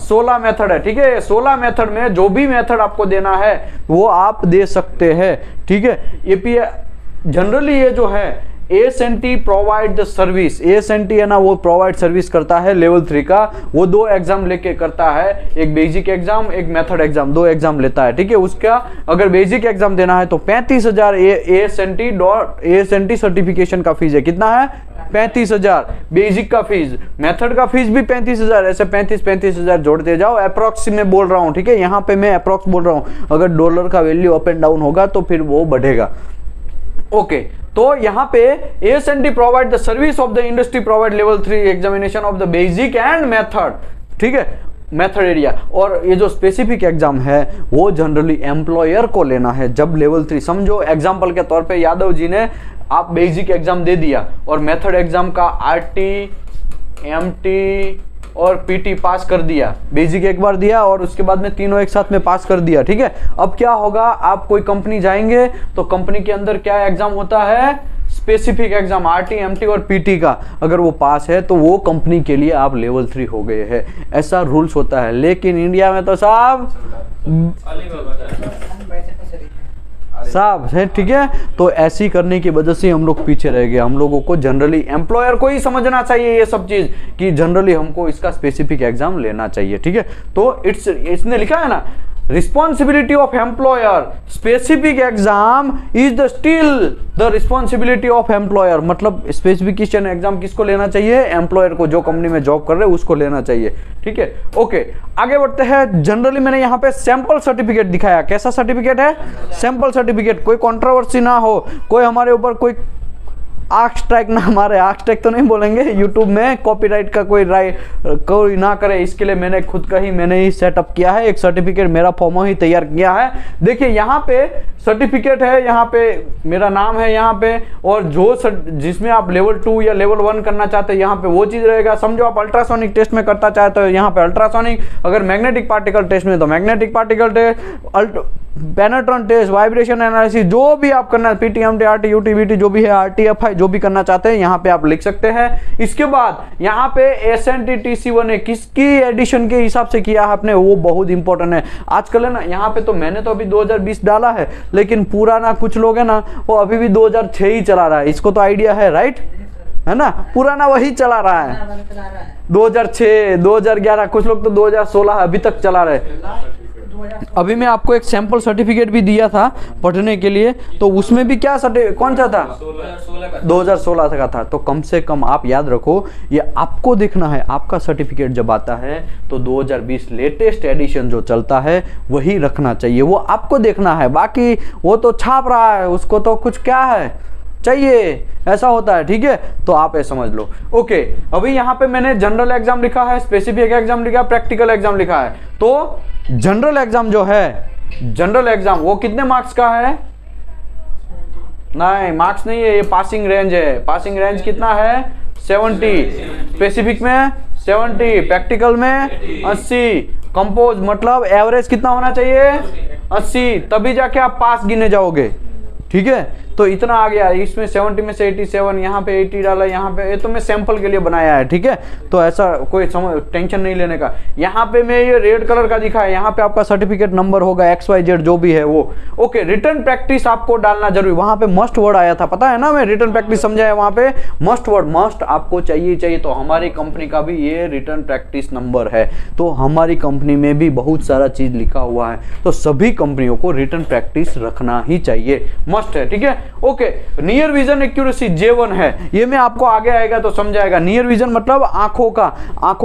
16 मेथड है, ठीक है। 16 मेथड में जो भी मेथड आपको देना है वो आप दे सकते हैं, ठीक है। ये जनरली ये जो है AS&T provide the service, AS&T है ना, वो प्रोवाइड सर्विस करता है लेवल 3 का। वो 2 एग्जाम लेके करता है, एक बेसिक एग्जाम, एक मेथड एग्जाम, 2 एग्जाम लेता है, ठीक है। उसका अगर बेसिक एग्जाम देना है तो 35,000 AS&T सर्टिफिकेशन का फीस है। कितना है? 35,000 बेसिक का फीस। मेथड का फीस भी 35,000, ऐसे 35,000 जोड़ते जाओ। अप्रॉक्स में बोल रहा हूँ, ठीक है, यहाँ पे मैं अप्रॉक्स बोल रहा हूँ। अगर डॉलर का वैल्यू अप एंड डाउन होगा तो फिर वो बढ़ेगा। ओके, तो यहाँ पे AS&T provide the service of the industry provide level 3 examination of the basic and method, ठीक है, मेथड एरिया। और ये जो स्पेसिफिक एग्जाम है वो जनरली एम्प्लॉयर को लेना है जब लेवल 3। समझो एग्जाम्पल के तौर पे यादव जी ने आप बेसिक एग्जाम दे दिया और मेथड एग्जाम का आरटी, एमटी और पीटी पास कर दिया। बेसिक एक बार दिया और उसके बाद में तीनों एक साथ में पास कर दिया, ठीक है। अब क्या होगा, आप कोई कंपनी जाएंगे तो कंपनी के अंदर क्या एग्जाम होता है? स्पेसिफिक एग्जाम, आरटी, एमटी और पीटी का। अगर वो पास है तो वो कंपनी के लिए आप लेवल 3 हो गए हैं, ऐसा रूल्स होता है। लेकिन इंडिया में तो साहब है, ठीक है। तो ऐसी करने की वजह से हम लोग पीछे रह गए। हम लोगों को जनरली एम्प्लॉयर को ही समझना चाहिए ये सब चीज कि जनरली हमको इसका स्पेसिफिक एग्जाम लेना चाहिए, ठीक है। तो इसने लिखा है ना, responsibility of employer, specific exam is the still the responsibility of employer। मतलब स्पेसिफिकेशन एग्जाम किसको लेना चाहिए? एम्प्लॉयर को, जो कंपनी में जॉब कर रहे हैं उसको लेना चाहिए, ठीक है। ओके, आगे बढ़ते हैं। जनरली मैंने यहाँ पे सैंपल सर्टिफिकेट दिखाया। कैसा सर्टिफिकेट है? Sample certificate. कोई कंट्रोवर्सी ना हो, कोई हमारे ऊपर कोई आग स्ट्राइक ना मारे। आग स्ट्राइक तो नहीं बोलेंगे, यूट्यूब में कॉपीराइट का कोई ना करे, इसके लिए मैंने ही सेटअप किया है। एक सर्टिफिकेट मेरा फॉर्म ही तैयार किया है। देखिए यहाँ पे सर्टिफिकेट है, यहाँ पे मेरा नाम है यहाँ पे, और जो जिसमें आप लेवल 2 या लेवल 1 करना चाहते हैं यहाँ पे वो चीज रहेगा। समझो आप अल्ट्रासोनिक टेस्ट में करता चाहते हो, यहाँ पे अल्ट्रासोनिक। अगर मैग्नेटिक पार्टिकल टेस्ट में तो magnetic particle test, penetrant test, vibration analysis, जो भी आप करना है, PT, MT, RT, UT, BT जो भी है, आरटीएफआई जो भी करना चाहते हैं यहाँ पे आप लिख सकते हैं। इसके बाद यहाँ पे AS&T TC1 है, किसकी एडिशन के हिसाब से किया है आपने, वो बहुत इंपॉर्टेंट है आजकल, है ना। यहाँ पे तो मैंने तो अभी 2020 डाला है, लेकिन पुराना कुछ लोग है ना वो अभी भी 2006 ही चला रहा है। इसको तो आइडिया है, राइट, है ना। पुराना वही चला रहा है, 2006, 2011, कुछ लोग तो 2016 अभी तक चला रहे। अभी मैं आपको एक सैंपल सर्टिफिकेट भी दिया था पढ़ने के लिए, तो उसमें भी क्या कौन सा था? 2016 का था। तो कम से कम आप याद रखो, ये आपको देखना है। आपका सर्टिफिकेट जब आता है तो 2020 लेटेस्ट एडिशन जो चलता है वही रखना चाहिए, वो आपको देखना है। बाकी वो तो छाप रहा है, उसको तो कुछ क्या है चाहिए, ऐसा होता है, ठीक है। तो आप ये समझ लो। ओके, अभी यहाँ पे मैंने जनरल एग्जाम लिखा है, स्पेसिफिक एग्जाम लिखा है, प्रैक्टिकल एग्जाम लिखा है। तो जनरल एग्जाम जो है, जनरल एग्जाम वो कितने मार्क्स का है? नहीं, मार्क्स नहीं है, ये पासिंग रेंज है। पासिंग रेंज कितना है? 70। स्पेसिफिक में 70, प्रैक्टिकल में 80, कंपोज मतलब एवरेज कितना होना चाहिए? 80, तभी जाके आप पास गिने जाओगे, ठीक है। तो इतना आ गया, इसमें 70 में से 87, यहाँ पे 80 डाला, यहाँ पे, ये तो मैं सैंपल के लिए बनाया है, ठीक है। तो ऐसा कोई टेंशन नहीं लेने का। यहाँ पे मैं ये रेड कलर का दिखा है, यहाँ पे आपका सर्टिफिकेट नंबर होगा, XYZ जो भी है वो। ओके, रिटर्न प्रैक्टिस आपको डालना जरूरी, वहां पे मस्ट वर्ड आया था, पता है ना, मैं रिटर्न प्रैक्टिस समझाया, वहां पे मस्ट वर्ड, मस्ट आपको चाहिए। तो हमारी कंपनी का भी ये रिटर्न प्रैक्टिस नंबर है, तो हमारी कंपनी में भी बहुत सारा चीज लिखा हुआ है, तो सभी कंपनियों को रिटर्न प्रैक्टिस रखना ही चाहिए, मस्ट है, ठीक है। Okay, near vision accuracy J1 है, ये मैं आपको आगे आएगा तो समझाएगा। नियर विजन मतलब आंखों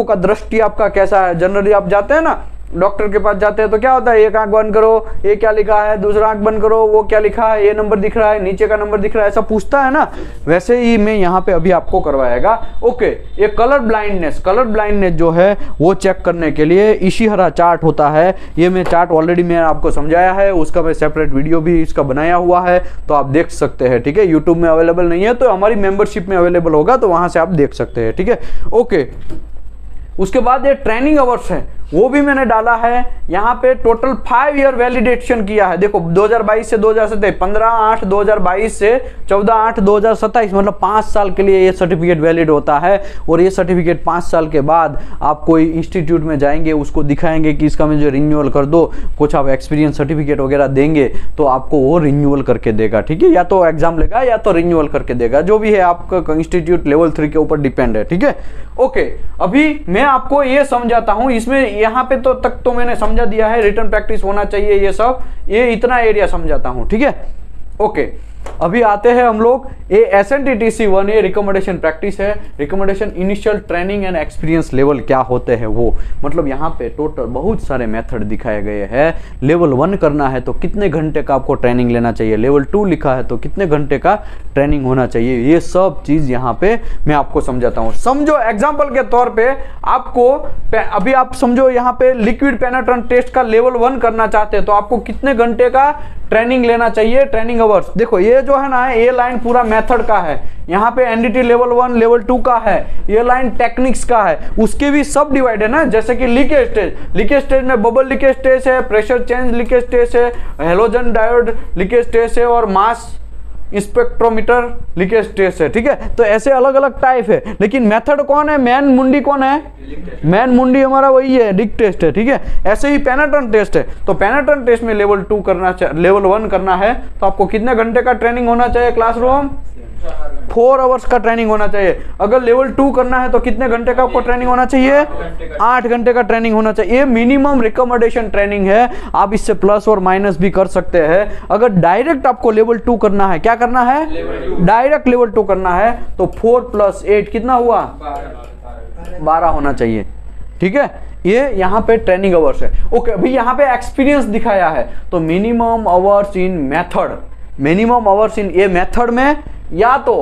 का दृष्टि आपका कैसा है। जनरली आप जाते हैं ना डॉक्टर के पास जाते हैं तो क्या होता है, एक आंख बंद करो, ये क्या लिखा है, दूसरा आंख बंद करो, वो क्या लिखा है, ये नंबर दिख रहा है, नीचे का नंबर दिख रहा है, ऐसा पूछता है ना, वैसे ही मैं यहाँ पे अभी आपको करवाएगा। ओके, ये कलर ब्लाइंडनेस जो है वो चेक करने के लिए इशिहारा चार्ट होता है, ये मैं चार्ट ऑलरेडी मैं आपको समझाया है, उसका मैं सेपरेट वीडियो भी इसका बनाया हुआ है, तो आप देख सकते हैं, ठीक है। यूट्यूब में अवेलेबल नहीं है तो हमारी मेंबरशिप में अवेलेबल होगा, तो वहां से आप देख सकते हैं, ठीक है। ओके, उसके बाद ये ट्रेनिंग अवर्स है, वो भी मैंने डाला है यहाँ पे। टोटल 5 ईयर वैलिडेशन किया है, देखो 2022 से 2027, 15/8/2022 से 14/8/2027, मतलब 5 साल के लिए ये सर्टिफिकेट वैलिड होता है। और ये सर्टिफिकेट 5 साल के बाद आप कोई इंस्टीट्यूट में जाएंगे, उसको दिखाएंगे कि इसका मुझे रिन्यूअल कर दो, कुछ आप एक्सपीरियंस सर्टिफिकेट वगैरह देंगे तो आपको वो रिन्यूअल करके देगा, ठीक है। या तो एग्जाम लेगा या तो रिन्यूअल करके देगा, जो भी है आपका इंस्टीट्यूट लेवल 3 के ऊपर डिपेंड है, ठीक है। ओके, अभी मैं आपको ये समझाता हूँ, इसमें यहाँ पे तो तक तो मैंने समझा दिया है, रिटर्न प्रैक्टिस होना चाहिए, ये सब, ये इतना एरिया समझाता हूँ, ठीक है। ओके, अभी आते हैं हम लोग ये SNTTC1, ये रिकमेंडेशन प्रैक्टिस है, recommendation initial training and experience level क्या होते हैं वो, मतलब यहाँ पे टोटल बहुत सारे मेथड दिखाए गए हैं। लेवल 1 करना है तो कितने घंटे का आपको ट्रेनिंग लेना चाहिए, लेवल 2 लिखा है तो कितने घंटे का ट्रेनिंग होना चाहिए, ये सब चीज यहाँ पे मैं आपको समझाता हूँ। समझो एग्जाम्पल के तौर पे आपको, अभी आप समझो यहाँ पे लिक्विड पेनिट्रेंट टेस्ट का लेवल 1 करना चाहते हैं तो आपको कितने घंटे का ट्रेनिंग लेना चाहिए, ट्रेनिंग अवर्स। देखो ये जो है ना, ये लाइन पूरा मेथड का है, यहाँ पे NDT लेवल 1 लेवल 2 का है, ये लाइन टेक्निक्स का है, उसके भी सब डिवाइड है ना। जैसे कि लीकेज स्टेज में बबल लीकेज स्टेज है, प्रेशर चेंज लीकेज स्टेज है, हेलोजन डायोड लीकेज स्टेज है और मास स्पेक्ट्रोमीटर लीकेज टेस्ट है, ठीक है। तो ऐसे अलग अलग टाइप है, लेकिन मेथड कौन है, मैन मुंडी कौन है, मैन मुंडी हमारा वही है, डिक टेस्ट है, ठीक है। ऐसे ही पेनिट्रेंट टेस्ट है, तो पेनिट्रेंट टेस्ट में लेवल 2 करना, लेवल 1 करना है तो आपको कितने घंटे का ट्रेनिंग होना चाहिए, क्लासरूम 4 आवर्स का ट्रेनिंग होना चाहिए। अगर लेवल 2 करना है तो कितने घंटे का आपको ट्रेनिंग होना चाहिए, 8 घंटे का ट्रेनिंग होना चाहिए। ये मिनिमम रिकमेंडेशन ट्रेनिंग है, आप इससे प्लस और माइनस भी कर सकते हैं। अगर डायरेक्ट आपको लेवल 2 करना है, क्या करना है, डायरेक्ट लेवल 2 करना है तो 4 + 8 कितना हुआ, 12 होना चाहिए, ठीक है। ये यहाँ पे ट्रेनिंग अवर्स है। ओके, अभी यहाँ पे एक्सपीरियंस दिखाया है तो मिनिमम अवर्स इन मेथड, मिनिमम अवर्स इन ये मेथड में या तो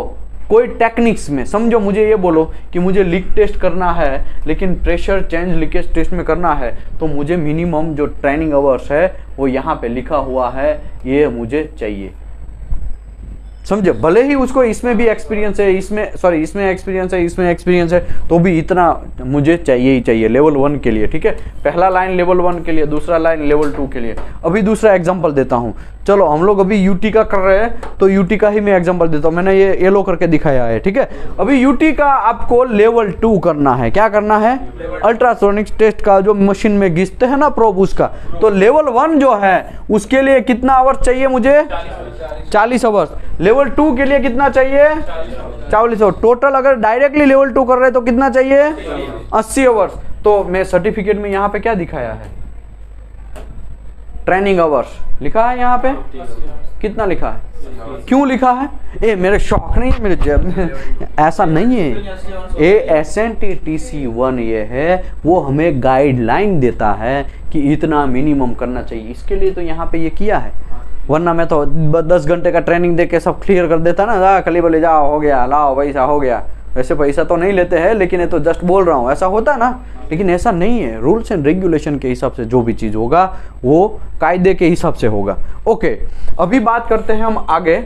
कोई टेक्निक्स में। समझो मुझे ये बोलो कि मुझे लीक टेस्ट करना है लेकिन प्रेशर चेंज लीकेज टेस्ट में करना है तो मुझे मिनिमम जो ट्रेनिंग अवर्स है वो यहाँ पे लिखा हुआ है, ये मुझे चाहिए, समझे। भले ही उसको इसमें भी एक्सपीरियंस है, इसमें एक्सपीरियंस है, इसमें एक्सपीरियंस है, तो भी इतना मुझे चाहिए ही चाहिए लेवल 1 के लिए, ठीक है। पहला लाइन लेवल 1 के लिए, दूसरा लाइन लेवल 2 के लिए। अभी दूसरा एग्जांपल देता हूँ, चलो हम लोग अभी यूटी का कर रहे हैं तो यूटी का ही मैं एग्जांपल देता हूँ, मैंने ये येलो करके दिखाया है, ठीक है। अभी यूटी का आपको लेवल 2 करना है, क्या करना है, अल्ट्रासोनिक टेस्ट का जो मशीन में घिसते हैं ना प्रोब, उसका। तो लेवल 1 जो है उसके लिए कितना आवर्स चाहिए मुझे, 40 आवर्स। लेवल 2 के लिए कितना चाहिए, 40 आवर्स। टोटल अगर डायरेक्टली लेवल 2 कर रहे हैं तो कितना चाहिए, 80 आवर्स। तो मैं सर्टिफिकेट में यहाँ पे क्या दिखाया है, ट्रेनिंग आवर्स लिखा है, यहाँ पे कितना लिखा है, क्यों लिखा है, ये मेरे शौक नहीं है, मेरे जेब में, ऐसा नहीं है। ये SNTTC1 ये है, वो हमें गाइडलाइन देता है कि इतना मिनिमम करना चाहिए। इसके लिए तो यहाँ पे ये किया है, वरना मैं तो 10 घंटे का ट्रेनिंग दे के सब क्लियर कर देता ना, जा कली बोले जाओ हो गया, लाओ पैसा हो गया। वैसे पैसा तो नहीं लेते हैं, लेकिन ये तो जस्ट बोल रहा हूँ, ऐसा होता है ना, लेकिन ऐसा नहीं है। रूल्स एंड रेगुलेशन के हिसाब से जो भी चीज़ होगा वो कायदे के हिसाब से होगा। ओके, अभी बात करते हैं हम आगे।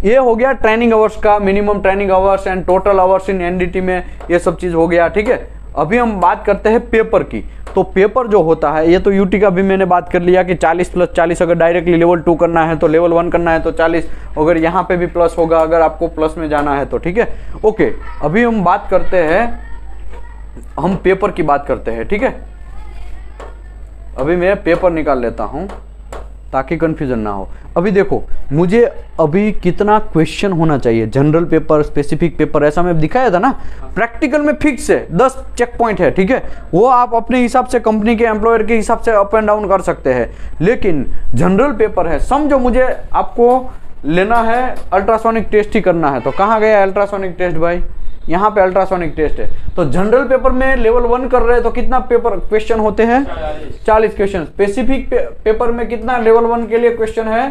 ये हो गया ट्रेनिंग आवर्स का, minimum training hours and total hours in NDT में, ये सब चीज़ हो गया, ठीक है। अभी हम बात करते हैं पेपर की। तो पेपर जो होता है, ये तो यूटी का भी मैंने बात कर लिया कि 40 + 40, अगर डायरेक्टली लेवल 2 करना है तो लेवल 1 करना है तो 40, अगर यहाँ पे भी प्लस होगा अगर आपको प्लस में जाना है तो, ठीक है। ओके, अभी हम बात करते हैं, हम पेपर की बात करते हैं, ठीक है। अभी मैं पेपर निकाल लेता हूँ ताकि कंफ्यूजन ना हो। अभी देखो, मुझे अभी कितना क्वेश्चन होना चाहिए, जनरल पेपर, स्पेसिफिक पेपर, ऐसा मैं दिखाया था ना। प्रैक्टिकल में फिक्स है, 10 चेक पॉइंट है, ठीक है। वो आप अपने हिसाब से, कंपनी के एम्प्लॉयर के हिसाब से अप एंड डाउन कर सकते हैं। लेकिन जनरल पेपर है, समझो मुझे आपको लेना है अल्ट्रासोनिक टेस्ट ही करना है, तो कहाँ गया अल्ट्रासोनिक टेस्ट भाई, यहाँ पे अल्ट्रासोनिक टेस्ट है। तो जनरल पेपर में लेवल 1 कर रहे हैं तो कितना पेपर क्वेश्चन होते हैं, 40 क्वेश्चन। स्पेसिफिक पेपर में कितना लेवल 1 के लिए क्वेश्चन है,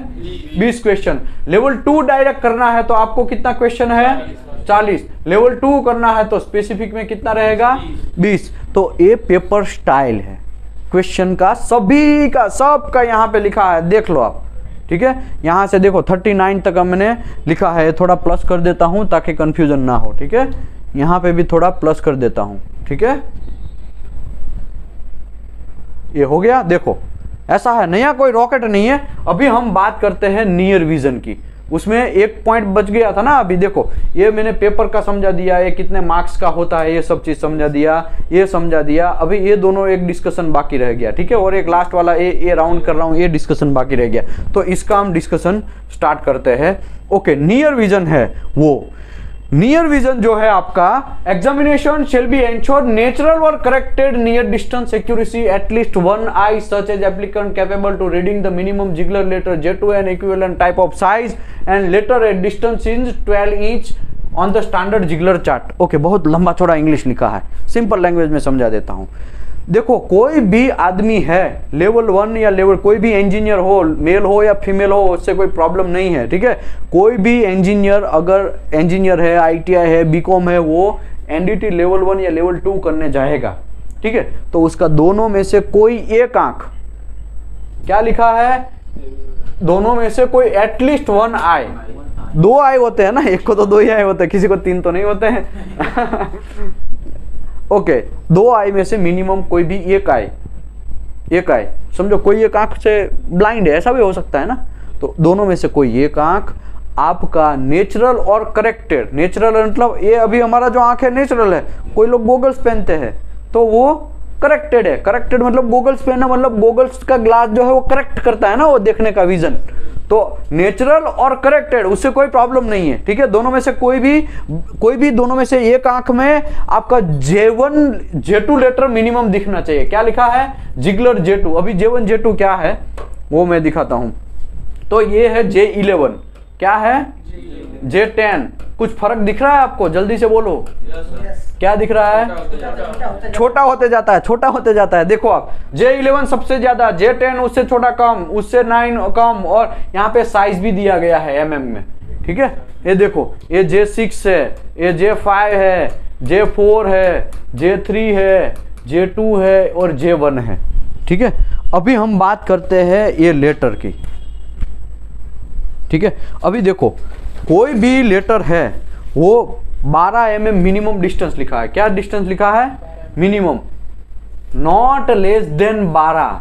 20 क्वेश्चन। लेवल 2 डायरेक्ट करना है तो आपको कितना क्वेश्चन है, 40। लेवल 2 करना है तो स्पेसिफिक में कितना रहेगा, 20। तो ये पेपर स्टाइल है क्वेश्चन का, सभी का, सबका यहाँ पे लिखा है, देख लो आप, ठीक है। यहाँ से देखो 39 तक मैंने लिखा है, थोड़ा प्लस कर देता हूँ ताकि कंफ्यूजन ना हो, ठीक है। यहाँ पे भी थोड़ा प्लस कर देता हूँ, ठीक है। ये हो गया, देखो ऐसा है, नया कोई रॉकेट नहीं है। अभी हम बात करते हैं नियर विजन की, उसमें एक पॉइंट बच गया था ना। अभी देखो, ये मैंने पेपर का समझा दिया, ये कितने मार्क्स का होता है, ये सब चीज समझा दिया, ये समझा दिया। अभी ये दोनों एक डिस्कशन बाकी रह गया, ठीक है। और एक लास्ट वाला ये राउंड कर रहा हूँ, ये डिस्कशन बाकी रह गया, तो इसका हम डिस्कशन स्टार्ट करते हैं। ओके, नियर विजन है वो। नियर विजन जो है आपका, examination shall be ensure natural और corrected near distance accuracy at least 1 eye such as applicant capable to reading the minimum Ziegler letter J2 and equivalent type of size and letter at distance is 12 inch on the standard Ziegler chart। Okay, बहुत लंबा चौड़ा English लिखा है, simple language में समझा देता हूँ। देखो, कोई भी आदमी है लेवल 1 या लेवल, कोई भी इंजीनियर हो, मेल हो या फीमेल हो, उससे कोई प्रॉब्लम नहीं है, ठीक है। कोई भी इंजीनियर, अगर इंजीनियर है, ITI है, बीकॉम है, वो NDT लेवल 1 या लेवल 2 करने जाएगा, ठीक है। तो उसका दोनों में से कोई एक आंख, क्या लिखा है, दोनों में से कोई एटलीस्ट 1 eye, 2 eye होते हैं ना, एक को तो 2 ही eye होते हैं, किसी को 3 तो नहीं होते हैं। ओके, 2 आई में से मिनिमम कोई भी एक आई, समझो कोई एक आंख से ब्लाइंड है, ऐसा भी हो सकता है ना। तो दोनों में से कोई एक आंख आपका नेचुरल और करेक्टेड, नेचुरल मतलब ये अभी हमारा जो आंख है नेचुरल है, कोई लोग गोगल्स पहनते हैं तो वो करेक्टेड है। करेक्टेड मतलब गोगल्स पहनना, मतलब गोगल्स का ग्लास जो है वो करेक्ट करता है ना वो देखने का विजन। तो नेचुरल और करेक्टेड, उससे कोई प्रॉब्लम नहीं है, ठीक है। दोनों में से कोई भी दोनों में से एक आंख में आपका J1 J2 लेटर मिनिमम दिखना चाहिए। क्या लिखा है, जिगलर J2। अभी J1 J2 क्या है वो मैं दिखाता हूं। तो ये है J11, क्या है J10। कुछ फर्क दिख रहा है आपको, जल्दी से बोलो। क्या दिख रहा है, छोटा होते जाता है, छोटा होते जाता है। देखो आप, J11 सबसे ज्यादा, J10 उससे छोटा कम, उससे 9 कम, और यहाँ पे साइज भी दिया गया है mm में, ठीक है। ये देखो, ये J6 है, ये J5 है, J4 है, J3 है, J2 है और J1 है, ठीक है। अभी हम बात करते हैं ये लेटर की, ठीक है। अभी देखो, कोई भी लेटर है वो 12 mm मिनिमम डिस्टेंस लिखा है। क्या डिस्टेंस लिखा है, minimum, not less than 12,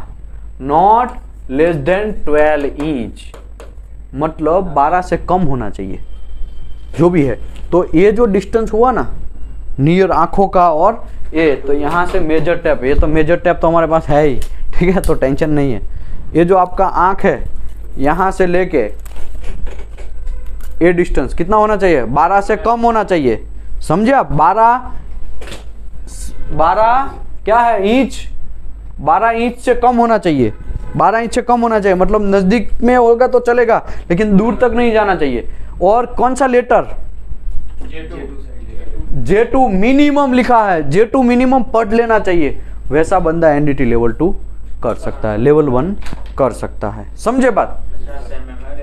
not less than 12 inch, मतलब 12 से कम होना चाहिए जो भी है। तो ये जो डिस्टेंस हुआ ना नियर आंखों का, और ये तो यहाँ से मेजर टैप, ये तो मेजर टैप तो हमारे पास है ही, ठीक है, तो टेंशन नहीं है। ये जो आपका आंख है यहाँ से लेके ये डिस्टेंस कितना होना चाहिए, 12 से कम होना चाहिए, समझे आप। 12 क्या है, इंच, 12 इंच से कम होना चाहिए, 12 इंच से कम होना चाहिए, मतलब नजदीक में होगा तो चलेगा लेकिन दूर तक नहीं जाना चाहिए। और कौन सा लेटर, J2 मिनिमम लिखा है, J2 मिनिमम पढ़ लेना चाहिए। वैसा बंदा NDT लेवल 2 कर सकता है, लेवल 1 कर सकता है, समझे बात।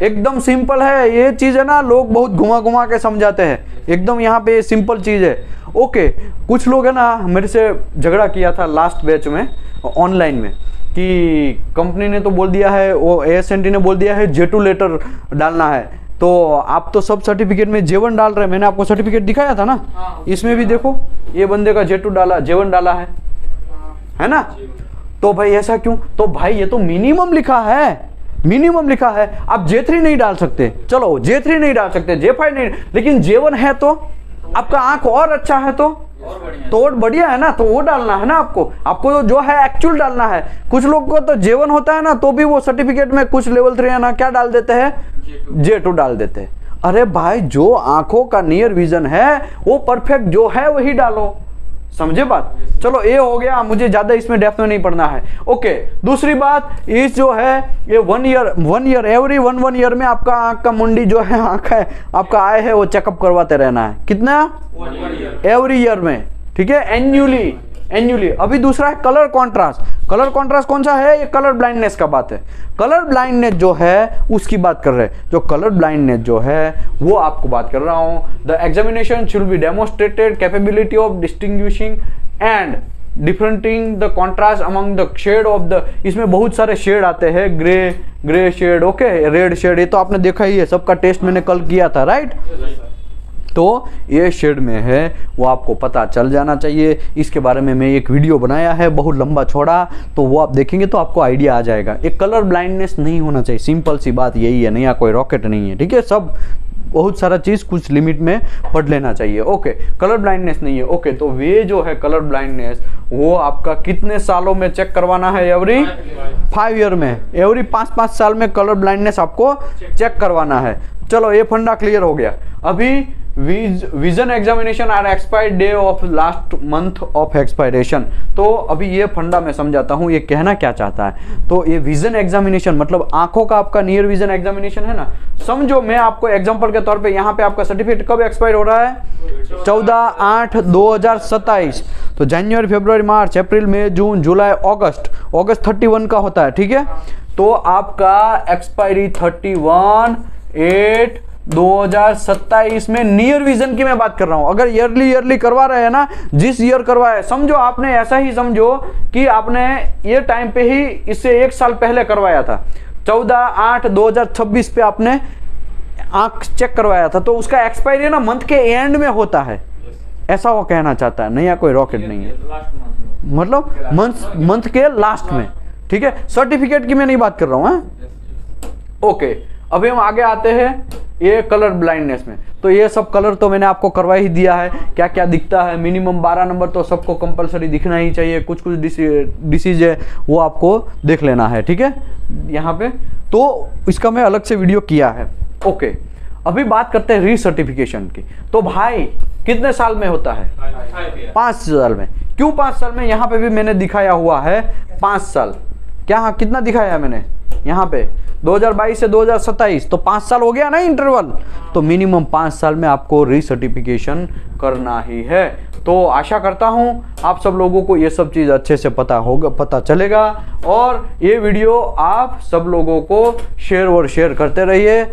एकदम सिंपल है ये चीज है ना, लोग बहुत घुमा के समझाते हैं, एकदम यहाँ पे सिंपल चीज है। ओके, कुछ लोग है ना मेरे से झगड़ा किया था लास्ट बैच में ऑनलाइन में कि कंपनी ने तो बोल दिया है, वो ASNT ने बोल दिया है J2 लेटर डालना है, तो आप तो सब सर्टिफिकेट में J1 डाल रहे हैं, मैंने आपको सर्टिफिकेट दिखाया था ना, इसमें भी देखो ये बंदे का J2 डाला, J1 डाला है ना। तो भाई ऐसा क्यों? तो भाई ये तो मिनिमम लिखा है, मिनिमम लिखा है, आप J3 नहीं डाल सकते, चलो J3 नहीं डाल सकते, J5 नहीं, लेकिन J1 है तो आपका आंख और अच्छा है तो और बढ़िया है ना, तो वो डालना है ना आपको जो है एक्चुअल डालना है। कुछ लोग को तो J1 होता है ना, तो भी वो सर्टिफिकेट में कुछ लेवल 3 है ना क्या डाल देते हैं, J2 डाल देते हैं। अरे भाई जो आंखों का नियर विजन है वो परफेक्ट जो है वही डालो, समझे बात। चलो ये हो गया, मुझे ज्यादा इसमें डेप्थ में नहीं पढ़ना है। ओके, दूसरी बात इस जो है ये 1 ईयर एवरी 1 ईयर में आपका आंख का मुंडी जो है आंख है आपका आय है वो चेकअप करवाते रहना है। कितना? 1 एवरी ईयर में, ठीक है, एन्युअली। अभी दूसरा है कलर कॉन्ट्रास्ट। कलर कॉन्ट्रास्ट कौन सा है? ये कलर ब्लाइंडनेस का बात है। कलर ब्लाइंडनेस जो है उसकी बात कर रहे हैं। जो कलर ब्लाइंडनेस जो है वो आपको बात कर रहा हूं। The examination should be demonstrated capability of distinguishing and differenting the contrast among the shade of the, इसमें बहुत सारे शेड आते हैं, grey shade, okay, red shade, ये तो आपने देखा ही है, सबका टेस्ट मैंने कल किया था, राइट। तो ये शेड में है वो आपको पता चल जाना चाहिए। इसके बारे में मैं एक वीडियो बनाया है बहुत लंबा चौड़ा, तो वो आप देखेंगे तो आपको आइडिया आ जाएगा। एक कलर ब्लाइंडनेस नहीं होना चाहिए, सिंपल सी बात यही है, नया कोई रॉकेट नहीं है, ठीक है। सब बहुत सारा चीज़ कुछ लिमिट में पढ़ लेना चाहिए। ओके, कलर ब्लाइंडनेस नहीं है। ओके, तो वे जो है कलर ब्लाइंडनेस वो आपका कितने सालों में चेक करवाना है? एवरी 5 ईयर में, एवरी 5 साल में कलर ब्लाइंडनेस आपको चेक करवाना है। चलो ये फंडा क्लियर हो गया। अभी vision examination are expired day of last month of expiration. तो अभी ये फंडा मैं समझाता हूँ ये कहना क्या चाहता है। तो ये विजन एग्जामिनेशन मतलब आंखों का आपका नियर विजन एग्जामिनेशन है ना। समझो मैं आपको एग्जांपल के तौर पे यहाँ पे आपका सर्टिफिकेट कब एक्सपायर हो रहा है? 14/8/2027। तो जनवरी, फरवरी, मार्च, अप्रैल, मई, जून, जुलाई, अगस्त 31 का होता है, ठीक है। तो आपका एक्सपायरी 31/8/2027 में नियर विजन की मैं बात कर रहा हूं। अगर ईयरली करवा रहे हैं ना, जिस ईयर करवाए, समझो आपने ऐसा ही समझो कि आपने ये टाइम पे ही इससे 1 साल पहले करवाया था, 14/8/2026 पे आपने आंख चेक करवाया था, तो उसका एक्सपायरी ना मंथ के एंड में होता है, ऐसा वो कहना चाहता है। नया कोई रॉकेट नहीं है, मतलब मंथ के लास्ट में, ठीक है। सर्टिफिकेट की मैं नहीं बात कर रहा हूं। ओके, अभी हम आगे आते हैं ये कलर ब्लाइंडनेस में। तो ये सब कलर तो मैंने आपको करवा ही दिया है, क्या क्या दिखता है। मिनिमम 12 नंबर तो सबको कंपलसरी दिखना ही चाहिए। कुछ डिसीज है वो आपको देख लेना है, ठीक है, यहाँ पे। तो इसका मैं अलग से वीडियो किया है। ओके, अभी बात करते हैं रीसर्टिफिकेशन की। तो भाई कितने साल में होता है? 5 साल में। क्यों 5 साल में? यहाँ पे भी मैंने दिखाया हुआ है 5 साल। क्या कितना दिखाया है मैंने यहाँ पे? 2022 से 2027, तो 5 साल हो गया ना इंटरवल। तो मिनिमम 5 साल में आपको रीसर्टिफिकेशन करना ही है। तो आशा करता हूं आप सब लोगों को ये सब चीज़ अच्छे से पता चलेगा, और ये वीडियो आप सब लोगों को शेयर करते रहिए।